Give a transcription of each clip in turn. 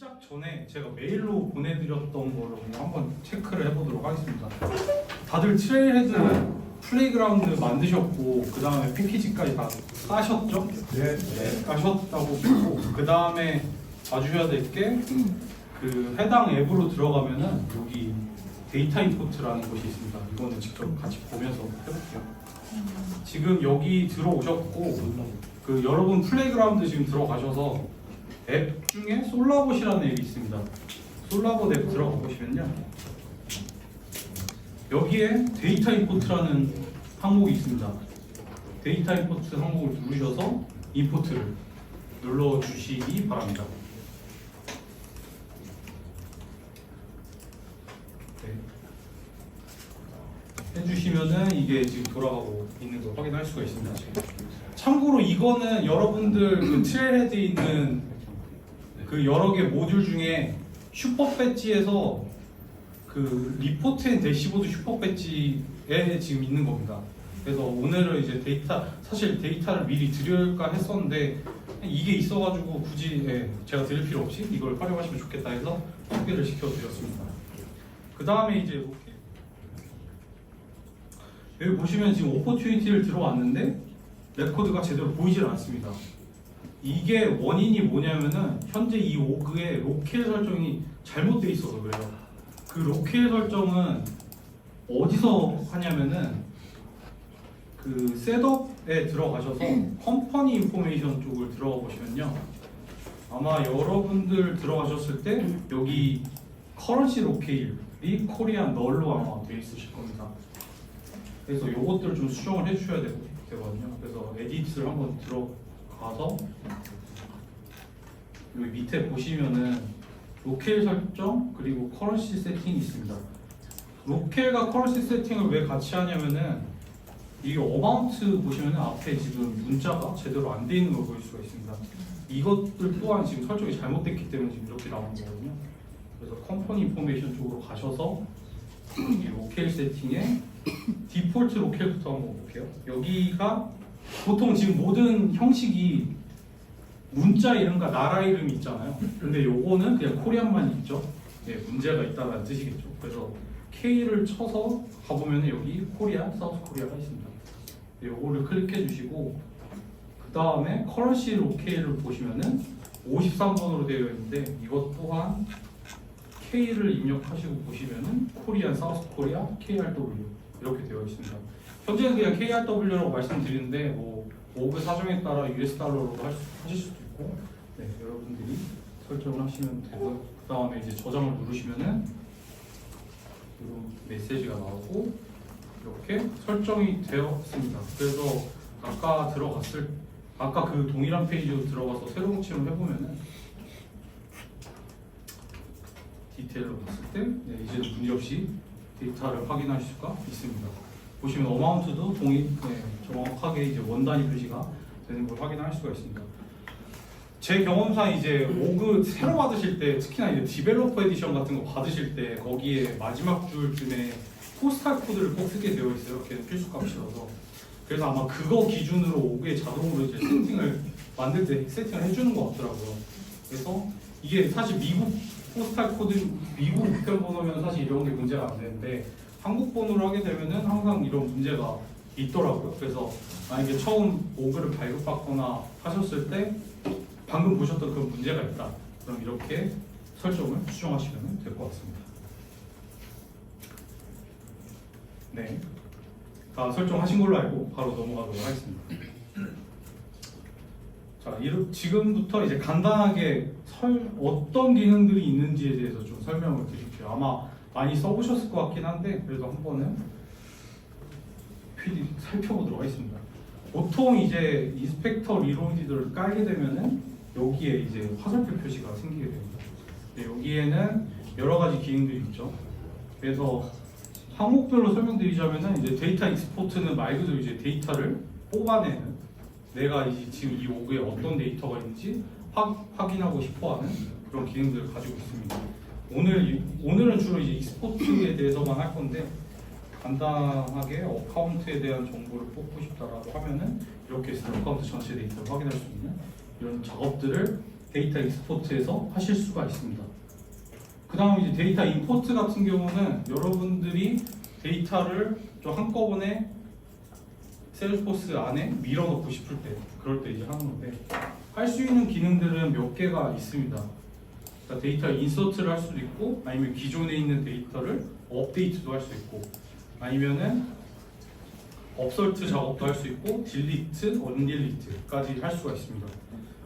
시작 전에 제가 메일로 보내드렸던 거를 오늘 한번 체크를 해보도록 하겠습니다. 다들 트레일헤드 플레이그라운드 만드셨고 그 다음에 패키지까지 다 까셨죠? 네. 까셨다고 보고 그 다음에 봐주셔야 될 게 그 해당 앱으로 들어가면은 여기 데이터 임포트라는 곳이 있습니다. 이거는 직접 같이 보면서 해볼게요. 지금 여기 들어오셨고 그 여러분 플레이그라운드 지금 들어가셔서 앱 중에 솔라봇이라는 앱이 있습니다. 솔라봇 앱 들어가 보시면요, 여기에 데이터 임포트라는 항목이 있습니다. 데이터 임포트 항목을 누르셔서 임포트를 눌러주시기 바랍니다. 네. 해주시면은 이게 지금 돌아가고 있는 걸 확인할 수가 있습니다. 참고로 이거는 여러분들 그 트레일헤드에 있는 그 여러 개 모듈 중에 슈퍼 배지에서 그 리포트 앤 대시보드 슈퍼 배지에 지금 있는 겁니다. 그래서 오늘은 이제 사실 데이터를 미리 드릴까 했었는데 이게 있어가지고 굳이 제가 드릴 필요 없이 이걸 활용하시면 좋겠다 해서 소개를 시켜드렸습니다. 그 다음에 이제 여기 보시면 지금 오퍼튜니티를 들어왔는데 레코드가 제대로 보이질 않습니다. 이게 원인이 뭐냐면은 현재 이 오그에 로켈 설정이 잘못되어 있어서 그래요. 그 로켈 설정은 어디서 하냐면은 그 셋업에 들어가셔서 컴퍼니 인포메이션 쪽을 들어가 보시면요, 아마 여러분들 들어가셨을 때 여기 커런시 로케일이 코리안 널로 아마 되어 있으실 겁니다. 그래서 요것들을 좀 수정을 해주셔야 되거든요. 그래서 에디트를 한번 들어가서 여기 밑에 보시면은 로켈 설정 그리고 커런시 세팅이 있습니다. 로켈과 커런시 세팅을 왜 같이 하냐면은 이 어마운트 보시면은 앞에 지금 문자가 제대로 안 돼 있는 걸 볼 수가 있습니다. 이것들 또한 지금 설정이 잘못됐기 때문에 지금 이렇게 나온 거거든요. 그래서 컴퍼니 인포메이션 쪽으로 가셔서 이 로켈 세팅에 디폴트 로켈부터 한번 볼게요. 여기가 보통 지금 모든 형식이 문자 이름과 나라 이름이 있잖아요. 근데 요거는 그냥 코리안만 있죠. 네, 문제가 있다는 뜻이겠죠. 그래서 K를 쳐서 가보면 여기 코리아, 사우스 코리아가 있습니다. 네, 요거를 클릭해 주시고 그 다음에 커런시 로케일을 보시면은 53번으로 되어 있는데 이것 또한 K를 입력하시고 보시면은 코리안, 사우스 코리아, KRW 이렇게 되어 있습니다. 현재는 그냥 KRW라고 말씀드리는데 뭐 오그 사정에 따라 US 달러로도 하실 수도 있고, 네, 여러분들이 설정을 하시면 되고요. 그 다음에 이제 저장을 누르시면은 이런 메시지가 나오고 이렇게 설정이 되었습니다. 그래서 아까 그 동일한 페이지로 들어가서 새로운 침을 해보면은 디테일로 봤을 때 이제는 문제없이 데이터를 확인할 수가 있습니다. 보시면 어마운트도 정확하게 이제 원단위 표시가 되는 걸 확인할 수가 있습니다. 제 경험상 이제 오그 새로 받으실 때, 특히나 이제 디벨로퍼 에디션 같은 거 받으실 때 거기에 마지막 줄쯤에 포스탈 코드를 꼭 쓰게 되어 있어요. 걔는 필수 값이라서. 그래서 아마 그거 기준으로 오그에 자동으로 이제 만들 때 세팅을 해주는 것 같더라고요. 그래서 이게 사실 미국 포스탈 코드, 미국 우편번호면 사실 이런 게 문제가 안 되는데 한국 번호로 하게 되면은 항상 이런 문제가 있더라고요. 그래서 만약에 처음 오그를 발급받거나 하셨을 때 방금 보셨던 그 문제가 있다, 그럼 이렇게 설정을 수정하시면 될 것 같습니다. 네, 다 설정하신 걸로 알고 바로 넘어가도록 하겠습니다. 자, 지금부터 이제 간단하게 어떤 기능들이 있는지에 대해서 좀 설명을 드릴게요. 아마 많이 써보셨을 것 같긴 한데 그래도 한 번은 살펴보도록 하겠습니다. 보통 이제 인스펙터 리로이드를 깔게 되면은 여기에 이제 화살표 표시가 생기게 됩니다. 네, 여기에는 여러 가지 기능들이 있죠. 그래서 항목별로 설명드리자면은 이제 데이터 익스포트는 말 그대로 이제 데이터를 뽑아내는, 내가 이제 지금 이 오그에 어떤 데이터가 있는지 확인하고 싶어하는 그런 기능들을 가지고 있습니다. 오늘은 주로 이제 익스포트에 대해서만 할 건데 간단하게 어카운트에 대한 정보를 뽑고 싶다라고 하면은 이렇게 해서 어카운트 전체 데이터를 확인할 수 있는 이런 작업들을 데이터 익스포트에서 하실 수가 있습니다. 그 다음 이제 데이터 임포트 같은 경우는 여러분들이 데이터를 좀 한꺼번에 세일즈포스 안에 밀어넣고 싶을 때, 그럴 때 이제 하는 건데, 할 수 있는 기능들은 몇 개가 있습니다. 그러니까 데이터 인서트를 할 수도 있고, 아니면 기존에 있는 데이터를 업데이트도 할 수 있고, 아니면은 업설트 작업도 할 수 있고, 딜리트, 언딜리트까지 할 수가 있습니다.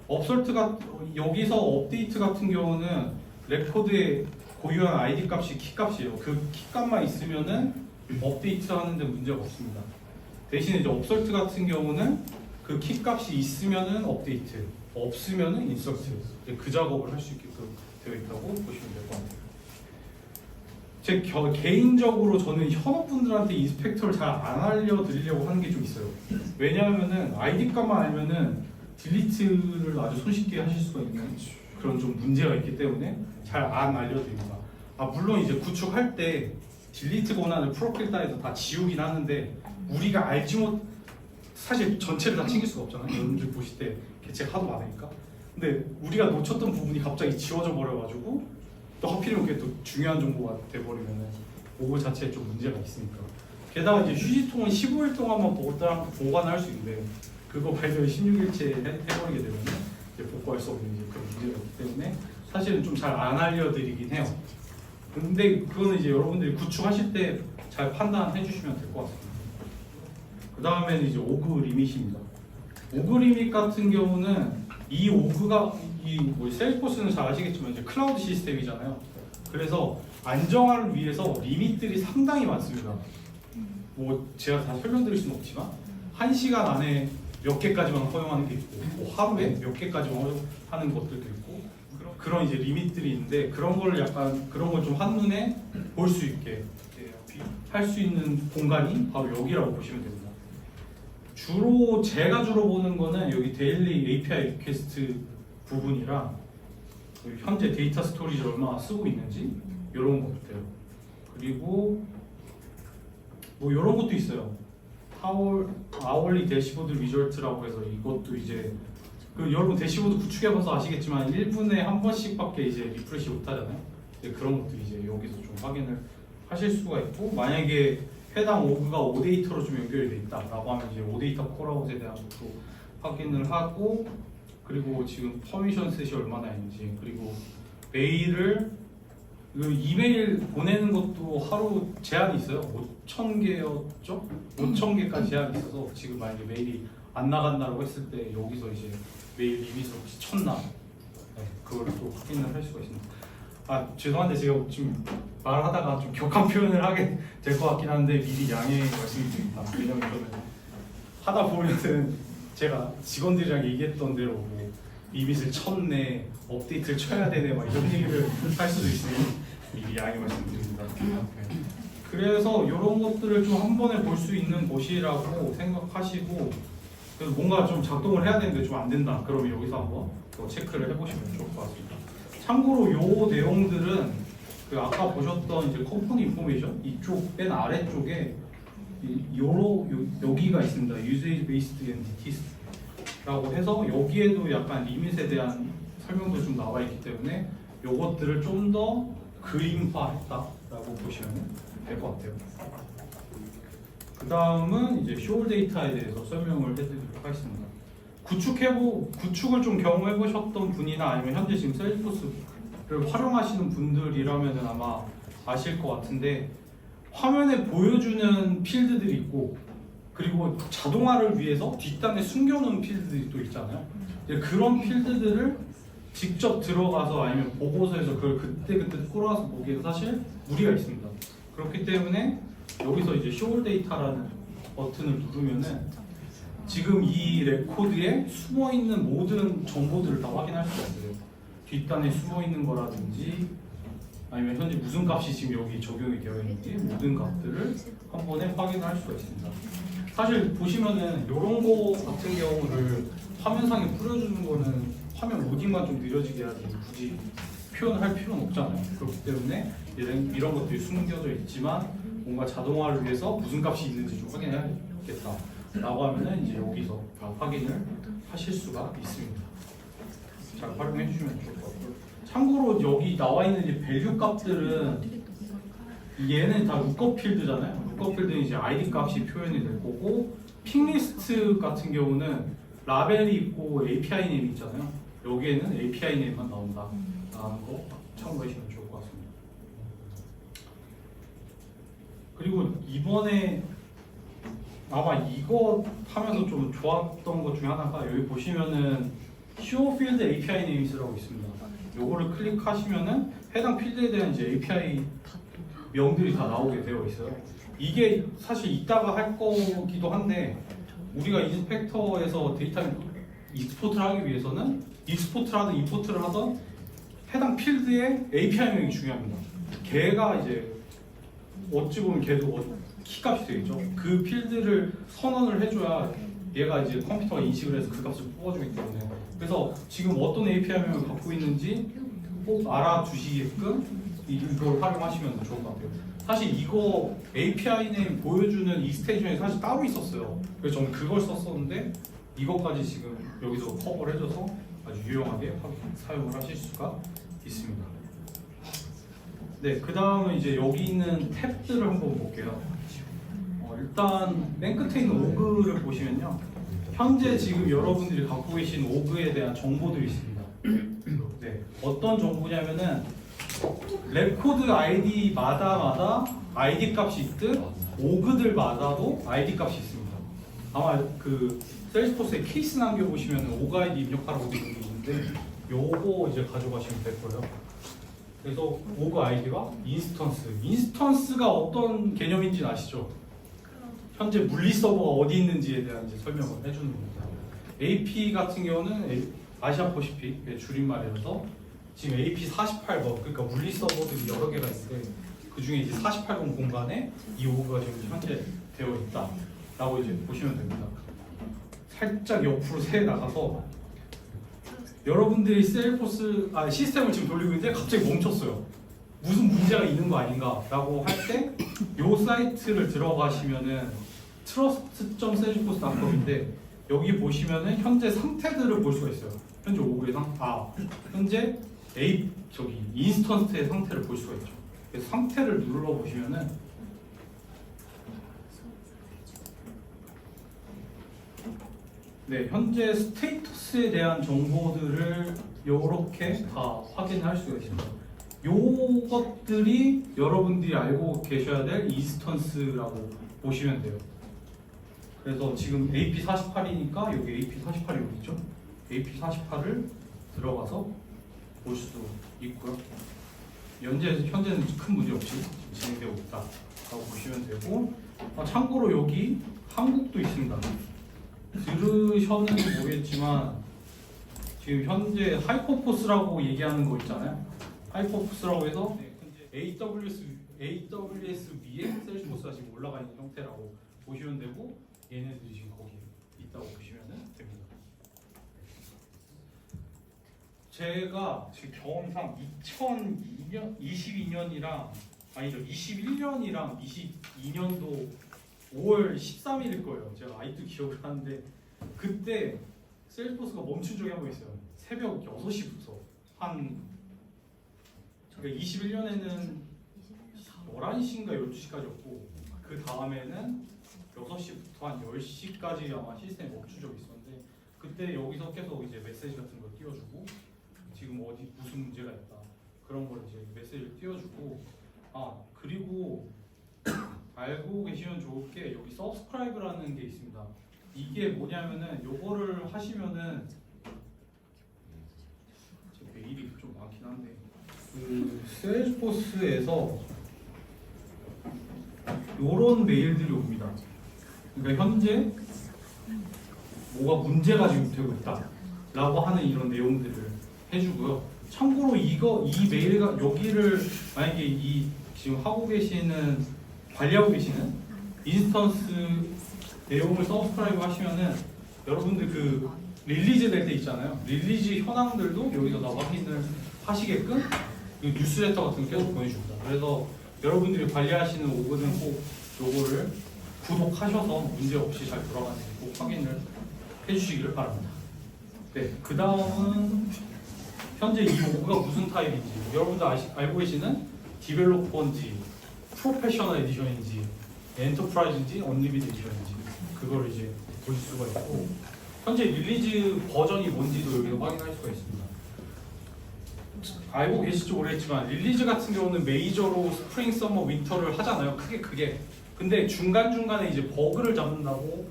업설트가 여기서 업데이트 같은 경우는 레코드에 고유한 ID 값이 키 값이에요. 그 키 값만 있으면은 업데이트 하는데 문제가 없습니다. 대신에 이제 업설트 같은 경우는 그 키 값이 있으면은 업데이트, 없으면은 인서트, 그 작업을 할 수 있게끔 되어 있다고 보시면 될 것 같아요. 제 개인적으로 저는 현업분들한테 인스펙터를 잘 안 알려드리려고 하는 게 좀 있어요. 왜냐하면은 ID 값만 알면은 딜리트를 아주 손쉽게 하실 수가 있는 그런 좀 문제가 있기 때문에 잘 안 알려드립니다. 물론 이제 구축할 때 딜리트 권한을 프로필 따에서 다 지우긴 하는데 우리가 알지 못 사실 전체를 다 챙길 수가 없잖아요. 여러분들 보실 때 개체가 하도 많으니까. 근데 우리가 놓쳤던 부분이 갑자기 지워져 버려가지고 또 하필이면 그게 또 중요한 정보가 돼버리면은 오버 자체에 좀 문제가 있으니까. 게다가 이제 휴지통은 15일 동안만 보관을 할 수 있는데 그거 발견 16일째 해버리게 되면 이제 복구할 수 없는 이제 그런 문제가 있기 때문에 사실은 좀 잘 안 알려드리긴 해요. 근데 그거는 이제 여러분들이 구축하실 때 잘 판단해 주시면 될 것 같습니다. 그 다음에는 이제 오그 리밋입니다. 오그 리밋 같은 경우는 이 오그가 뭐 세일즈포스는 잘 아시겠지만 이제 클라우드 시스템이잖아요. 그래서 안정화를 위해서 리밋들이 상당히 많습니다. 뭐 제가 다 설명드릴 수는 없지만 1시간 안에 몇 개까지만 허용하는 게 있고 뭐 하루에 몇 개까지만 허용하는 것들도 있고 그런 이제 리밋들이 있는데 그런 걸 약간 그런 걸 좀 한눈에 볼 수 있게 할 수 있는 공간이 바로 여기라고 보시면 됩니다. 제가 주로 보는 거는 여기 데일리 API 리퀘스트 부분이랑 현재 데이터 스토리지를 얼마나 쓰고 있는지 이런 것들요. 그리고 뭐 이런 것도 있어요. 아월리 대시보드 리졸트라고 해서 이것도 이제 여러분 대시보드 구축해봐서 아시겠지만 1분에 한 번씩밖에 이제 리프레시 못하잖아요. 그런 것도 이제 여기서 좀 확인을 하실 수가 있고, 만약에 해당 오그가 오데이터로 좀 연결이 돼 있다라고 하면 이제 오데이터 콜아웃에 대한 것도 확인을 하고, 그리고 지금 퍼미션 셋이 얼마나 있는지, 그리고 메일을 이메일 보내는 것도 하루 제한이 있어요. 5,000개였죠? 5,000개까지 제한이 있어서 지금 만약에 메일이 안 나간다고 했을 때 여기서 이제 메일 리밋을 혹시 쳤나? 네, 그걸 또 확인을 할 수가 있습니다. 죄송한데 제가 지금 말하다가 좀 격한 표현을 하게 될 것 같긴 한데 미리 양해 말씀드립니다. 왜냐면 저는 하다 보면은 제가 직원들이랑 얘기했던 대로 뭐 리밋을 쳤네, 업데이트를 쳐야 되네 막 이런 얘기를 할 수도 있으니 미리 양해 말씀드립니다. 그래서 이런 것들을 좀 한 번에 볼 수 있는 곳이라고 생각하시고, 그래서 뭔가 좀 작동을 해야 되는데 좀 안 된다. 그러면 여기서 한번 또 체크를 해보시면 좋을 것 같습니다. 참고로 요 내용들은 그 아까 보셨던 이제 컴포넌트 인포메이션 이쪽 맨 아래쪽에 여기가 있습니다. Usage Based Entities 라고 해서 여기에도 약간 리밋에 대한 설명도 좀 나와 있기 때문에 요것들을 좀 더 그림화했다라고 보시면 될 것 같아요. 그 다음은 이제 쇼울 데이터에 대해서 설명을 해드리도록 하겠습니다. 구축을 좀 경험해보셨던 분이나 아니면 현재 지금 세일즈포스를 활용하시는 분들이라면 아마 아실 것 같은데, 화면에 보여주는 필드들이 있고 그리고 자동화를 위해서 뒷단에 숨겨놓은 필드들이 또 있잖아요. 그런 필드들을 직접 들어가서 아니면 보고서에서 그걸 그때그때 끌어와서 보기에는 사실 무리가 있습니다. 그렇기 때문에 여기서 이제 쇼울 데이터라는 버튼을 누르면은 지금 이 레코드에 숨어있는 모든 정보들을 다 확인할 수가 있어요. 뒷단에 숨어있는 거라든지 아니면 현재 무슨 값이 지금 여기 적용이 되어 있는지 모든 값들을 한 번에 확인할 수가 있습니다. 사실 보시면은 이런 거 같은 경우를 화면상에 뿌려주는 거는 화면 로딩만 좀 느려지게 하지 굳이 표현할 필요는 없잖아요. 그렇기 때문에 이런 것들이 숨겨져 있지만 뭔가 자동화를 위해서 무슨 값이 있는지 좀 확인해야겠다 라고 하면은 이제 여기서 다 확인을 하실 수가 있습니다. 잘 활용해 주시면 좋을 것 같고요. 참고로 여기 나와 있는 이제 밸류 값들은 얘는 다 루커 필드잖아요. 루커 필드는 이제 ID 값이 표현이 될 거고, 픽리스트 같은 경우는 라벨이 있고 API 네임이 있잖아요. 여기에는 API 네임만 나온다 라는 거 참고하시면 좋을 것 같습니다. 그리고 이번에 아마 이거 하면서 좀 좋았던 것 중에 하나가, 여기 보시면은 Show Field API Names라고 있습니다. 요거를 클릭하시면은 해당 필드에 대한 이제 API 명들이 다 나오게 되어 있어요. 이게 사실 이따가 할 거기도 한데, 우리가 인스펙터에서 데이터 익스포트를 하기 위해서는 익스포트를 하든 임포트를 하든 해당 필드의 API 명이 중요합니다. 걔가 이제 어찌 보면 걔도 키값이 되겠죠. 그 필드를 선언을 해줘야 얘가 이제 컴퓨터가 인식을 해서 그 값을 뽑아주기 때문에, 그래서 지금 어떤 API 명을 갖고 있는지 꼭 알아주시게끔 이걸 활용하시면 좋을 것 같아요. 사실 이거 API 네임 보여주는 익스텐션이 사실 따로 있었어요. 그래서 저는 그걸 썼었는데 이것까지 지금 여기서 커버를 해줘서 아주 유용하게 사용을 하실 수가 있습니다. 네, 그 다음은 이제 여기 있는 탭들을 한번 볼게요. 일단 맨 끝에 있는 오그를 보시면요, 현재 지금 여러분들이 갖고 계신 오그에 대한 정보들이 있습니다. 네, 어떤 정보냐면은 레코드 아이디마다 아이디 값이 있듯 오그들마다도 아이디 값이 있습니다. 아마 그 셀스포스에 케이스 남겨보시면 오그 아이디 입력하라고 되어 있는데 요거 이제 가져가시면 될 거예요. 그래서 오그 아이디가 인스턴스가 어떤 개념인지 아시죠? 현재 물리 서버가 어디 있는지에 대한 이제 설명을 해주는 겁니다. AP 같은 경우는 아시아포시픽 줄임말이라서 지금 AP48번, 그러니까 물리 서버들이 여러 개가 있는데 그 중에 이제 48번 공간에 이 오그가 지금 현재 되어 있다라고 이제 보시면 됩니다. 살짝 옆으로 세 나가서 여러분들이 셀포스 시스템을 지금 돌리고 있는데 갑자기 멈췄어요. 무슨 문제가 있는 거 아닌가라고 할 때 이 사이트를 들어가시면은 trust.salesforce.com인데 여기 보시면은 현재 상태들을 볼 수가 있어요. 현재 오그의 현재 인스턴스의 상태를 볼 수가 있죠. 그래서 상태를 눌러 보시면은 네, 현재 스테이터스에 대한 정보들을 이렇게 다 확인할 수가 있습니다. 요것들이 여러분들이 알고 계셔야 될 인스턴스라고 보시면 돼요. 그래서 지금 AP48이니까 여기 AP48이 여기 있죠? AP48을 들어가서 볼 수 있고요. 현재는 큰 문제 없이 진행되고 있다라고 보시면 되고, 참고로 여기 한국도 있습니다. 들으셨는지 모르겠지만 지금 현재 하이퍼포스라고 얘기하는 거 있잖아요. 하이퍼포스라고 해서 AWS 위에 셀스포스가 지금 올라가 있는 형태라고 보시면 되고, 얘네들이 지금 거기 있다고 보시면 됩니다. 제가 지금 경험상 2022년이랑 21년이랑 22년도 5월 13일일 거예요. 제가 아직도 기억을 하는데 그때 셀스포스가 멈춘 적이 한 번 있어요. 새벽 6시부터 그러니까 21년에는 11시인가 12시까지였고 그 다음에는 6시부터 한 10시까지 아마 시스템이 멈춘 적이 있었는데, 그때 여기서 계속 이제 메시지 같은 걸 띄워주고 지금 어디 무슨 문제가 있다 그런 걸 이제 메시지를 띄워주고, 그리고 알고 계시면 좋을 게 여기 subscribe라는 게 있습니다. 이게 뭐냐면은 요거를 하시면은 제 메일이 좀 많긴 한데 그 셀스포스에서 요런 메일들이 옵니다. 그러니까 현재 뭐가 문제가 지금 되고 있다라고 하는 이런 내용들을 해주고요. 참고로 이 메일가 여기를 만약에 이 지금 관리하고 계시는 인스턴스 내용을 서브스크라이브 하시면은 여러분들 그 릴리즈 될 때 있잖아요. 릴리즈 현황들도 여기서 다 확인을 하시게끔 그 뉴스레터 같은 거 계속 보내줍니다. 그래서 여러분들이 관리하시는 오브는 꼭 요거를 구독하셔서 문제 없이 잘 돌아가는지 꼭 확인을 해주시기를 바랍니다. 네, 그 다음은 현재 이 로그가 무슨 타입인지, 여러분들 알고 계시는 디벨로퍼인지, 프로페셔널 에디션인지, 엔터프라이즈인지, 언리미티드 에디션인지 그걸 이제 보실 수가 있고, 현재 릴리즈 버전이 뭔지도 여기서 확인할 수가 있습니다. 알고 계실지 모르겠지만 릴리즈 같은 경우는 메이저로 스프링, 서머, 윈터를 하잖아요. 크게. 근데 중간중간에 이제 버그를 잡는다고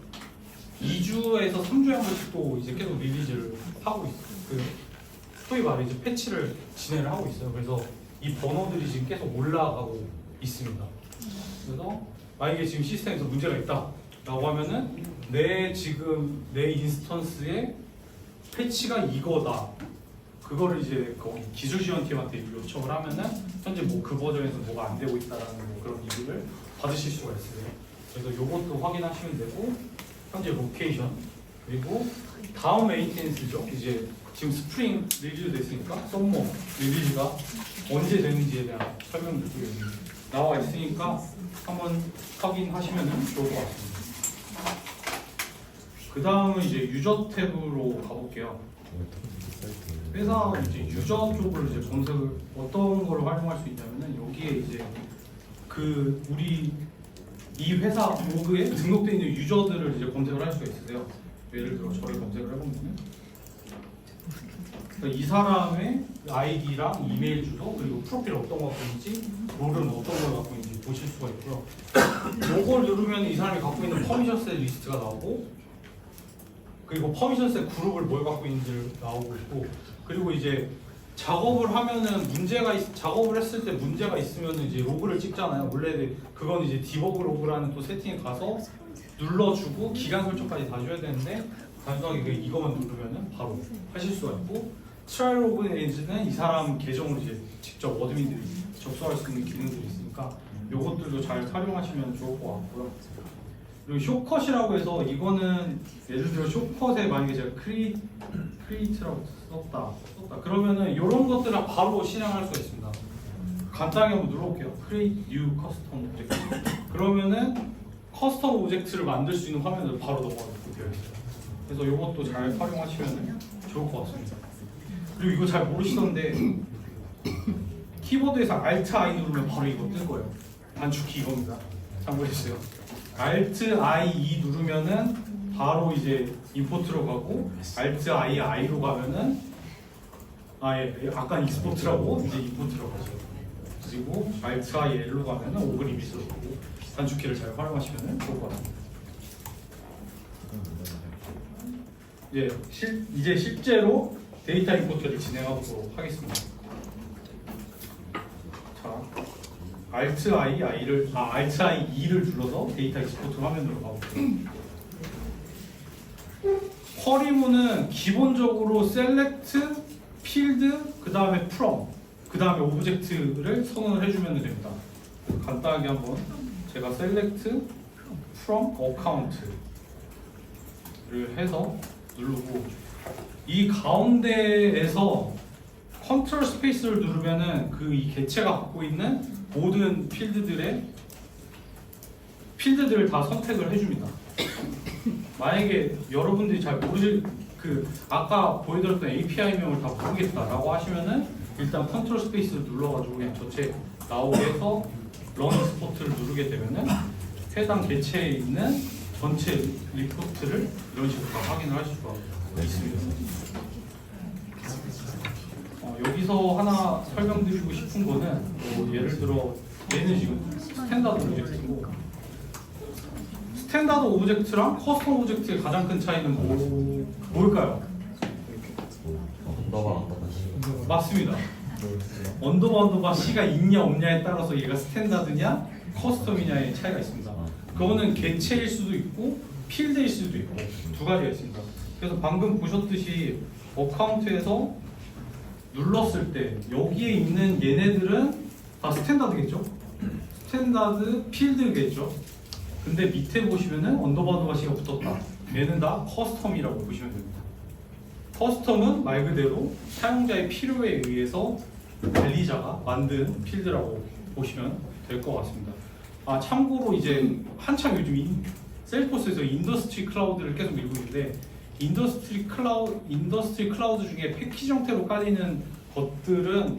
2주에서 3주에 한 번씩 또 이제 계속 릴리즈를 하고 있어요. 그 소위 말해 이제 패치를 진행을 하고 있어요. 그래서 이 번호들이 지금 계속 올라가고 있습니다. 그래서 만약에 지금 시스템에서 문제가 있다라고 하면은 내 인스턴스의 패치가 이거다. 그거를 이제 거기 기술 지원팀한테 요청을 하면은 현재 뭐 그 버전에서 뭐가 안 되고 있다라는 뭐 그런 리뷰를 받으실 수가 있어요. 그래서 요것도 확인하시면 되고, 현재 로케이션, 그리고 다음 메인테넌스죠. 이제 지금 스프링 릴리즈 됐으니까 썸머 릴리즈가 언제 되는지에 대한 설명들도 여기 나와 있으니까 한번 확인하시면 좋을 것 같습니다. 그 다음은 이제 유저 탭으로 가볼게요. 회사 이제 유저 쪽을 이제 검색을 어떤 걸 활용할 수 있냐면은 여기에 이제 그 우리 이 회사 로그에 등록되어 있는 유저들을 이제 검색을 할 수가 있으세요. 예를 들어 저를 검색을 해보면은 그러니까 이 사람의 아이디랑 이메일 주소 그리고 프로필 어떤 거 갖고 있는지 롤은 어떤 걸 갖고 있는지 보실 수가 있고요. 이걸 누르면 이 사람이 갖고 있는 퍼미션셋 리스트가 나오고, 그리고 퍼미션셋 그룹을 뭘 갖고 있는지 나오고 있고, 그리고 이제 작업을 하면은 작업을 했을 때 문제가 있으면 이제 로그를 찍잖아요. 원래 그건 이제 디버그 로그라는 또 세팅에 가서 눌러주고 기간 설정까지 다 줘야 되는데, 단순하게 이거만 누르면은 바로 하실 수가 있고, 트라이 로그에는 이 사람 계정으로 이제 직접 어드민들이 접속할 수 있는 기능들이 있으니까 요것들도 잘 활용하시면 좋을 것 같고요. 그리고 쇼컷이라고 해서 이거는 예를 들어 쇼컷에 만약에 제가 크리에이트라고 썼다 그러면은 이런 것들을 바로 실행할 수가 있습니다. 간단하게 한번 눌러볼게요. Create New Custom Object. 그러면은 커스텀 오브젝트를 만들 수 있는 화면으로 바로 넘어가게 되어 있어요. 그래서 이것도 잘 활용하시면 좋을 것 같습니다. 그리고 이거 잘 모르시던데 키보드에서 Alt-I 누르면 바로 이거 뜰 거예요. 단축키 이겁니다. 참고해주세요. Alt-I 누르면은 바로 이제 임포트로 가고, Alt-I-I로 가면은 아까 익스포트라고 이제 임포트로 가죠. 그리고 Alt-I-L로 가면은 오그리밋으로 가고, 단축키를 잘 활용하시면 좋을 것 같습니다. 이제 실제로 데이터 임포트를 진행하도록 하겠습니다. 자, Alt-I-E를 눌러서 데이터 익스포트 화면으로 가볼게요. 쿼리문은 기본적으로 select, field, 그 다음에 from, 그 다음에 오브젝트를 선언을 해주면 됩니다. 간단하게 한번 제가 select from account를 해서 누르고, 이 가운데에서 컨트롤 스페이스를 누르면은 이 개체가 갖고 있는 모든 필드들을 다 선택을 해줍니다. 만약에 여러분들이 잘 모르실 아까 보여드렸던 API명을 다 모르겠다라고 하시면은 일단 컨트롤 스페이스를 눌러가지고 그냥 전체 나오게 해서 런 익스포트를 누르게 되면은 해당 개체에 있는 전체 리포트를 이런 식으로 다 확인을 할 수가 있습니다. 여기서 하나 설명드리고 싶은 거는 예를 들어 얘는 지금 스탠다드 오브젝트고, 스탠다드 오브젝트랑 커스텀 오브젝트의 가장 큰 차이는 뭘까요? 맞습니다. 언더바 C가 있냐 없냐에 따라서 얘가 스탠다드냐 커스텀이냐의 차이가 있습니다. 그거는 개체일 수도 있고 필드일 수도 있고 두 가지가 있습니다. 그래서 방금 보셨듯이 어카운트에서 눌렀을 때 여기에 있는 얘네들은 다 스탠다드겠죠? 스탠다드 필드겠죠? 근데 밑에 보시면은 언더바 C가 붙었다. 얘는 다 커스텀이라고 보시면 됩니다. 커스텀은 말 그대로 사용자의 필요에 의해서 관리자가 만든 필드라고 보시면 될 것 같습니다. 참고로 이제 한참 요즘 셀프포스에서 인더스트리 클라우드를 계속 밀고 있는데, 인더스트리 클라우드 중에 패키지 형태로 깔리는 것들은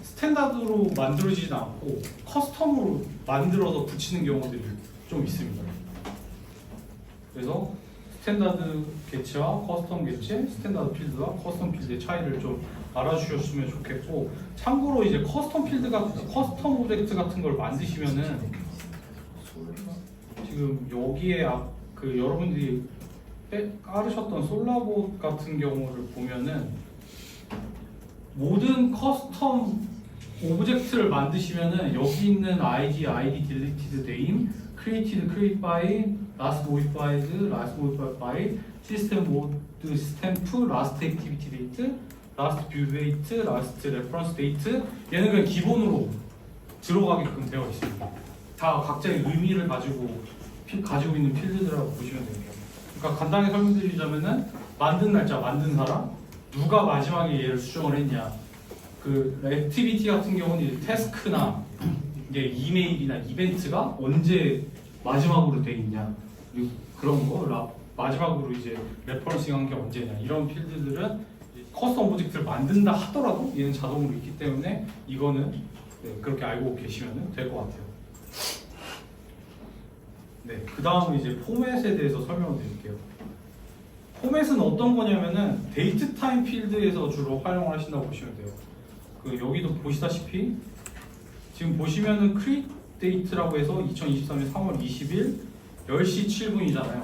스탠다드로 만들어지진 않고 커스텀으로 만들어서 붙이는 경우들이 좀 있습니다. 그래서 스탠다드 개체와 커스텀 개체, 스탠다드 필드와 커스텀 필드의 차이를 좀 알아주셨으면 좋겠고, 참고로 이제 커스텀 필드가 커스텀 오브젝트 같은 걸 만드시면은 지금 여기에 그 여러분들이 깔으셨던 솔라봇 같은 경우를 보면은 모든 커스텀 오브젝트를 만드시면은 여기 있는 ID, deleted name, created, create by, last modified, last modified by, system mode, stamp, last activity date, last view date, last reference date, 얘는 그냥 기본으로 들어가게끔 되어 있습니다. 다 각자의 의미를 가지고 있는 필드들이라고 보시면 됩니다. 그러니까 간단히 설명드리자면은 만든 날짜, 만든 사람, 누가 마지막에 얘를 수정을 했냐, 그 액티비티 같은 경우는 이제 태스크나 이게 이메일이나 이벤트가 언제 마지막으로 돼 있냐, 그리고 그런 거 마지막으로 이제 레퍼런싱한 게 언제냐, 이런 필드들은 커스텀 오브젝트를 만든다 하더라도 얘는 자동으로 있기 때문에 이거는 그렇게 알고 계시면 될 것 같아요. 네, 그 다음은 이제 포맷에 대해서 설명을 드릴게요. 포맷은 어떤 거냐면은 데이트 타임 필드에서 주로 활용을 하신다고 보시면 돼요. 그 여기도 보시다시피 지금 보시면은 create date라고 해서 2023년 3월 20일 10시 7분이잖아요.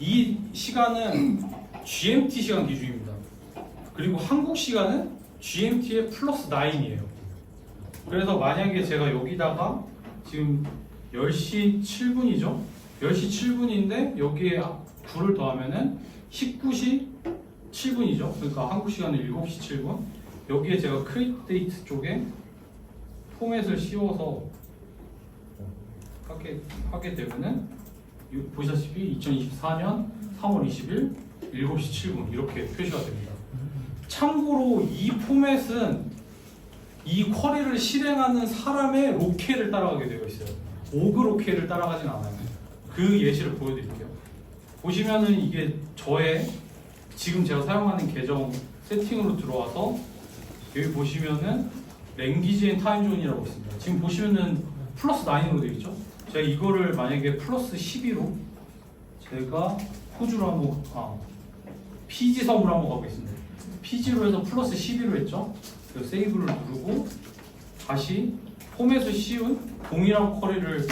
이 시간은 GMT 시간 기준입니다. 그리고 한국 시간은 GMT의 플러스 9이에요. 그래서 만약에 제가 여기다가 지금 10시 7분이죠? 10시 7분인데 여기에 9를 더하면은 19시 7분이죠? 그러니까 한국 시간은 7시 7분. 여기에 제가 create date 쪽에 포맷을 씌워서 하게 되면은 보시다시피 2024년 3월 20일 7시 7분 이렇게 표시가 됩니다. 참고로 이 포맷은 이 쿼리를 실행하는 사람의 로케를 따라가게 되어 있어요. 오그 로케를 따라가진 않아요. 그 예시를 보여드릴게요. 보시면은 이게 저의 지금 제가 사용하는 계정 세팅으로 들어와서 여기 보시면은 랭귀지 앤 타임존이라고 있습니다. 지금 보시면은 플러스 9으로 되어 있죠. 제가 이거를 만약에 플러스 12로 제가 호주로 한번 PG 섬으로 한번 가보겠습니다. PG로 해서 플러스 12로 했죠. 그래서 세이브를 누르고 다시 포맷을 씌운 동일한 쿼리를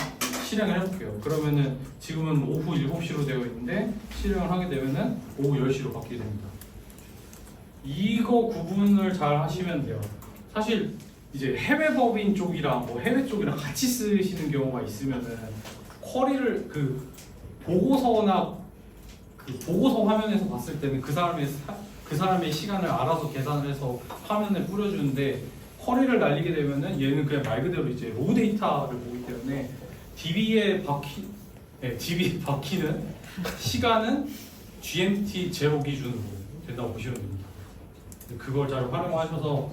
실행을 해볼게요. 그러면은 지금은 오후 7시로 되어 있는데 실행을 하게 되면은 오후 10시로 바뀌게 됩니다. 이거 구분을 잘 하시면 돼요. 사실 이제 해외 법인 쪽이랑 뭐 해외 쪽이랑 같이 쓰시는 경우가 있으면은 쿼리를 그 보고서나 그 보고서 화면에서 봤을 때는 그 사람의 시간을 알아서 계산을 해서 화면에 뿌려주는데 쿼리를 날리게 되면은 얘는 그냥 말 그대로 이제 로우 데이터를 보기 때문에 DB에 박히는 시간은 GMT 제로 기준으로 된다고 보시면 됩니다. 그걸 잘 활용하셔서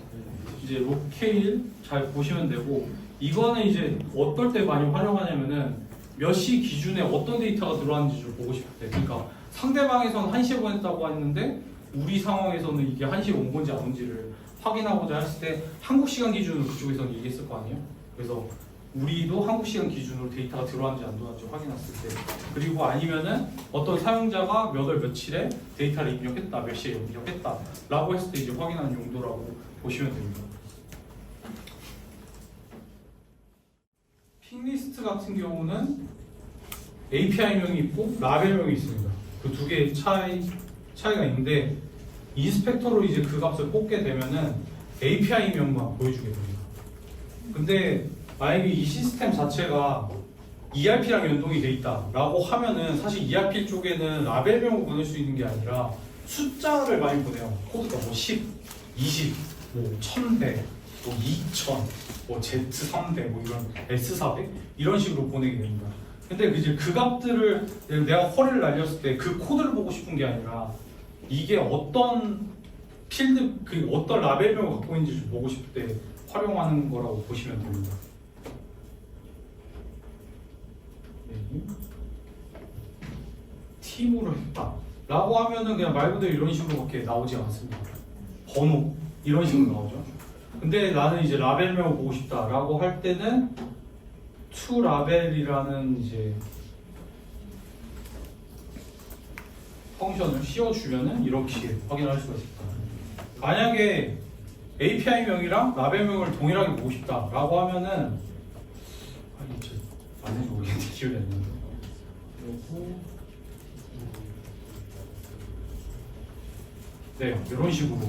이제 로케일 잘 보시면 되고, 이거는 이제 어떨 때 많이 활용하냐면은 몇 시 기준에 어떤 데이터가 들어왔는지 좀 보고 싶을 때, 그러니까 상대방에서는 1시에 보냈다고 했는데 우리 상황에서는 이게 1시에 온 건지 안 온지를 확인하고자 했을 때 한국 시간 기준으로 그쪽에서는 얘기했을 거 아니에요? 그래서 우리도 한국 시간 기준으로 데이터가 들어왔는지 안 들어왔는지 확인했을 때, 그리고 아니면은 어떤 사용자가 몇 월 며칠에 데이터를 입력했다, 몇 시에 입력했다 라고 했을 때 이제 확인하는 용도라고 보시면 됩니다. 핑리스트 같은 경우는 API명이 있고 라벨명이 있습니다. 그 두 개의 차이가 있는데, 인스펙터로 이제 그 값을 뽑게 되면은 API명만 보여주게 됩니다. 근데 만약에 이 시스템 자체가 ERP랑 연동이 돼 있다라고 하면은 사실 ERP 쪽에는 라벨명을 보낼 수 있는 게 아니라 숫자를 많이 보내요. 코드가 뭐 10, 20, 뭐 1000대, 뭐 2000, 뭐 Z300, 뭐 이런 S400 이런 식으로 보내게 됩니다. 근데 이제 그 값들을 내가 쿼리를 날렸을 때 그 코드를 보고 싶은 게 아니라 이게 어떤 필드, 그 어떤 라벨명을 갖고 있는지 좀 보고 싶을 때 활용하는 거라고 보시면 됩니다. 팀으로 했다 라고 하면은 그냥 말 그대로 이런 식으로밖에 나오지 않습니다. 번호 이런 식으로 나오죠. 근데 나는 이제 라벨명을 보고 싶다라고 할 때는 toLabel이라는 이제 펑션을 씌워주면은 이렇게 확인할 수가 있습니다. 만약에 API명이랑 라벨명을 동일하게 보고 싶다라고 하면은 아니 맞는지 모르겠는데 기억이 안 나는데 그리고 네 이런 식으로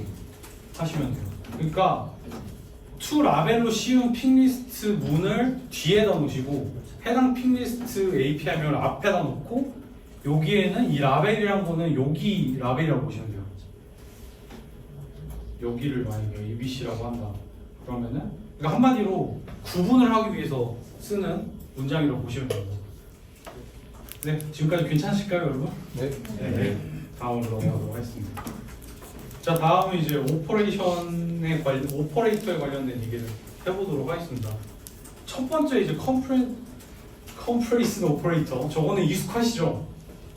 하시면 돼요. 그러니까 toLabel로 씌운 픽리스트 문을 뒤에다 놓으시고 해당 픽리스트 API명을 앞에다 놓고 여기에는 이 라벨이란 거는 여기 라벨이라고 보시면 돼요. 여기를 만약에 ABC라고 한다. 그러면은 그러니까 한마디로 구분을 하기 위해서 쓰는 문장이라고 보시면 됩니다. 네, 지금까지 괜찮으실까요, 여러분? 네. 네. 다음으로 넘어가도록 하겠습니다. 자, 다음은 이제 오퍼레이터에 관련된 얘기를 해보도록 하겠습니다. 첫 번째 이제 컴프레이스 오퍼레이터. 저거는 익숙하시죠?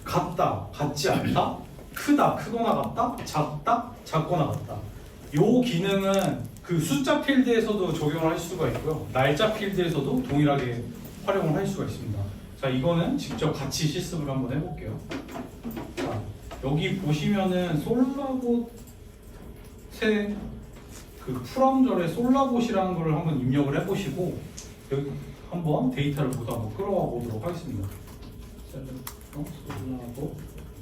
같다, 같지 않다, 크다, 크거나 같다, 작다, 작거나 같다. 요 기능은 그 숫자 필드에서도 적용을 할 수가 있고요. 날짜 필드에서도 동일하게 활용을 할 수가 있습니다. 자, 이거는 직접 같이 실습을 한번 해볼게요. 자, 여기 보시면은 솔라봇의 그 프롬절의 솔라봇이라는 걸 한번 입력을 해보시고 여기 한번 데이터를 모두 한번 끌어와 보도록 하겠습니다. 솔라봇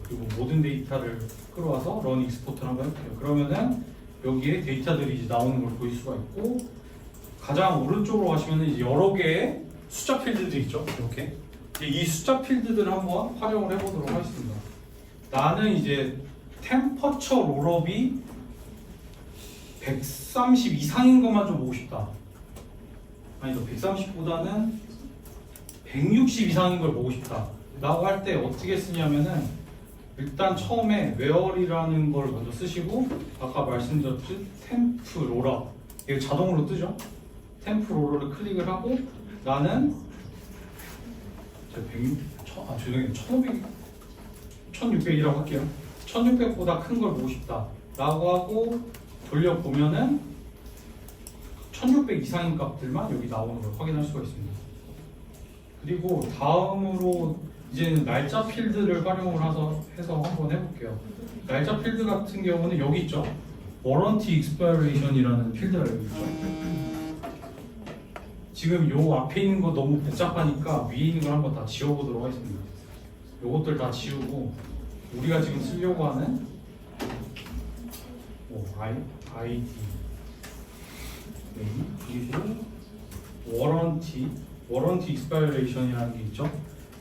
그리고 모든 데이터를 끌어와서 런 익스포트를 한번 해볼게요. 그러면은 여기에 데이터들이 이제 나오는 걸 보일 수가 있고 가장 오른쪽으로 가시면은 이제 여러 개의 숫자 필드들이 있죠. 이렇게 이 숫자 필드들을 한번 활용을 해보도록 하겠습니다. 나는 이제 템퍼처 롤업이 130 이상인 것만 좀 보고 싶다. 아니다, 130보다는 160 이상인 걸 보고 싶다. 라고 할 때 어떻게 쓰냐면은 일단 처음에 where이라는 걸 먼저 쓰시고 아까 말씀드렸듯이 템프 롤업 이거 자동으로 뜨죠? 템프 롤러를 클릭을 하고 나는 1600이라고 할게요. 1600보다 큰 걸 보고 싶다 라고 하고 돌려보면은 1600 이상인 값들만 여기 나오는 걸 확인할 수가 있습니다. 그리고 다음으로 이제는 날짜 필드를 활용을 해서 한번 해볼게요. 날짜 필드 같은 경우는 여기 있죠. Warranty Expiration이라는 필드가 여기 있죠. 지금 요 앞에 있는 거 너무 복잡하니까 위에 있는 걸 한번 다 지워보도록 하겠습니다. 요것들 다 지우고 우리가 지금 쓰려고 하는 ID 그리고 Warranty Expiration이라는 게 있죠.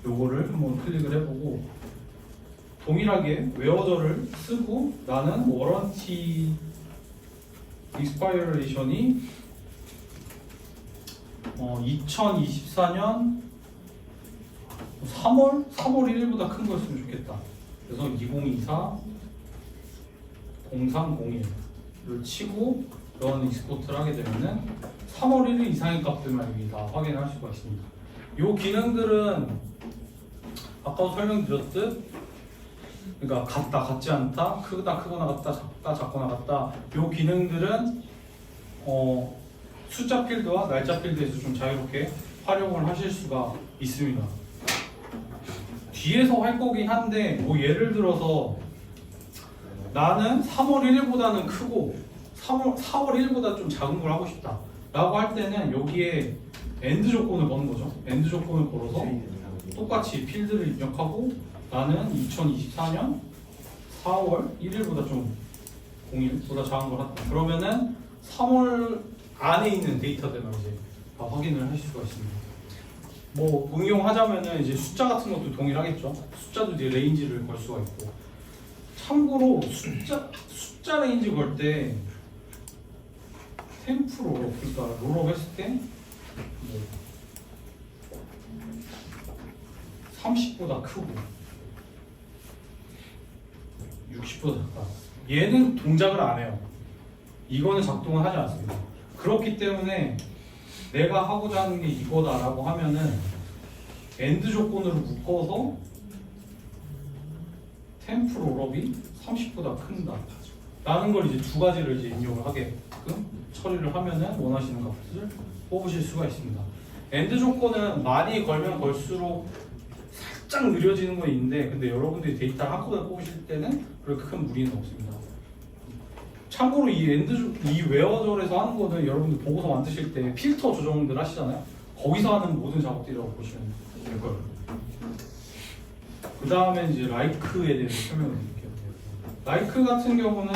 요거를 한번 클릭을 해보고 동일하게 웨어저를 쓰고 나는 Warranty Expiration이 2024년 3월 1일보다 큰 거였으면 좋겠다. 그래서 2024 0301를 치고 런 익스포트를 하게 되면은 3월 1일 이상의 값들만 여기 다 확인할 수가 있습니다. 이 기능들은 아까 설명드렸듯 그러니까 같다, 같지 않다, 크다, 크거나 같다, 작다, 작거나 같다. 이 기능들은 숫자 필드와 날짜 필드에서 좀 자유롭게 활용을 하실 수가 있습니다. 뒤에서 할 거긴 한데 뭐 예를 들어서 나는 3월 1일보다는 크고 4월 1일보다 좀 작은 걸 하고 싶다 라고 할 때는 여기에 엔드 조건을 거는 거죠. 엔드 조건을 걸어서 똑같이 필드를 입력하고 나는 2024년 4월 1일보다 좀 0일보다 작은 걸 한다. 그러면은 3월 안에 있는 데이터들만 이제 다 확인을 하실 수가 있습니다. 뭐 응용하자면은 이제 숫자 같은 것도 동일하겠죠. 숫자도 이제 레인지를 걸 수가 있고. 참고로 숫자 레인지 걸 때 템프 롤업 그러니까 롤업 했을 때 30보다 크고 60보다 작다. 얘는 동작을 안 해요. 이거는 작동을 하지 않습니다. 그렇기 때문에 내가 하고자 하는 게 이거다라고 하면은 엔드 조건으로 묶어서 템프 롤업이 30보다 큰다 라는 걸 이제 두 가지를 이제 입력을 하게 만큼 처리를 하면은 원하시는 값을 뽑으실 수가 있습니다. 엔드 조건은 많이 걸면 걸수록 살짝 느려지는 건 있는데, 근데 여러분들이 데이터를 한꺼번에 뽑으실 때는 그렇게 큰 무리는 없습니다. 참고로 이 웨어절에서 하는 거는 여러분들 보고서 만드실 때 필터 조정들 하시잖아요. 거기서 하는 모든 작업들이라고 보시면 될 거예요. 그 다음에 이제 라이크에 대해서 설명을 드릴게요. 라이크 같은 경우는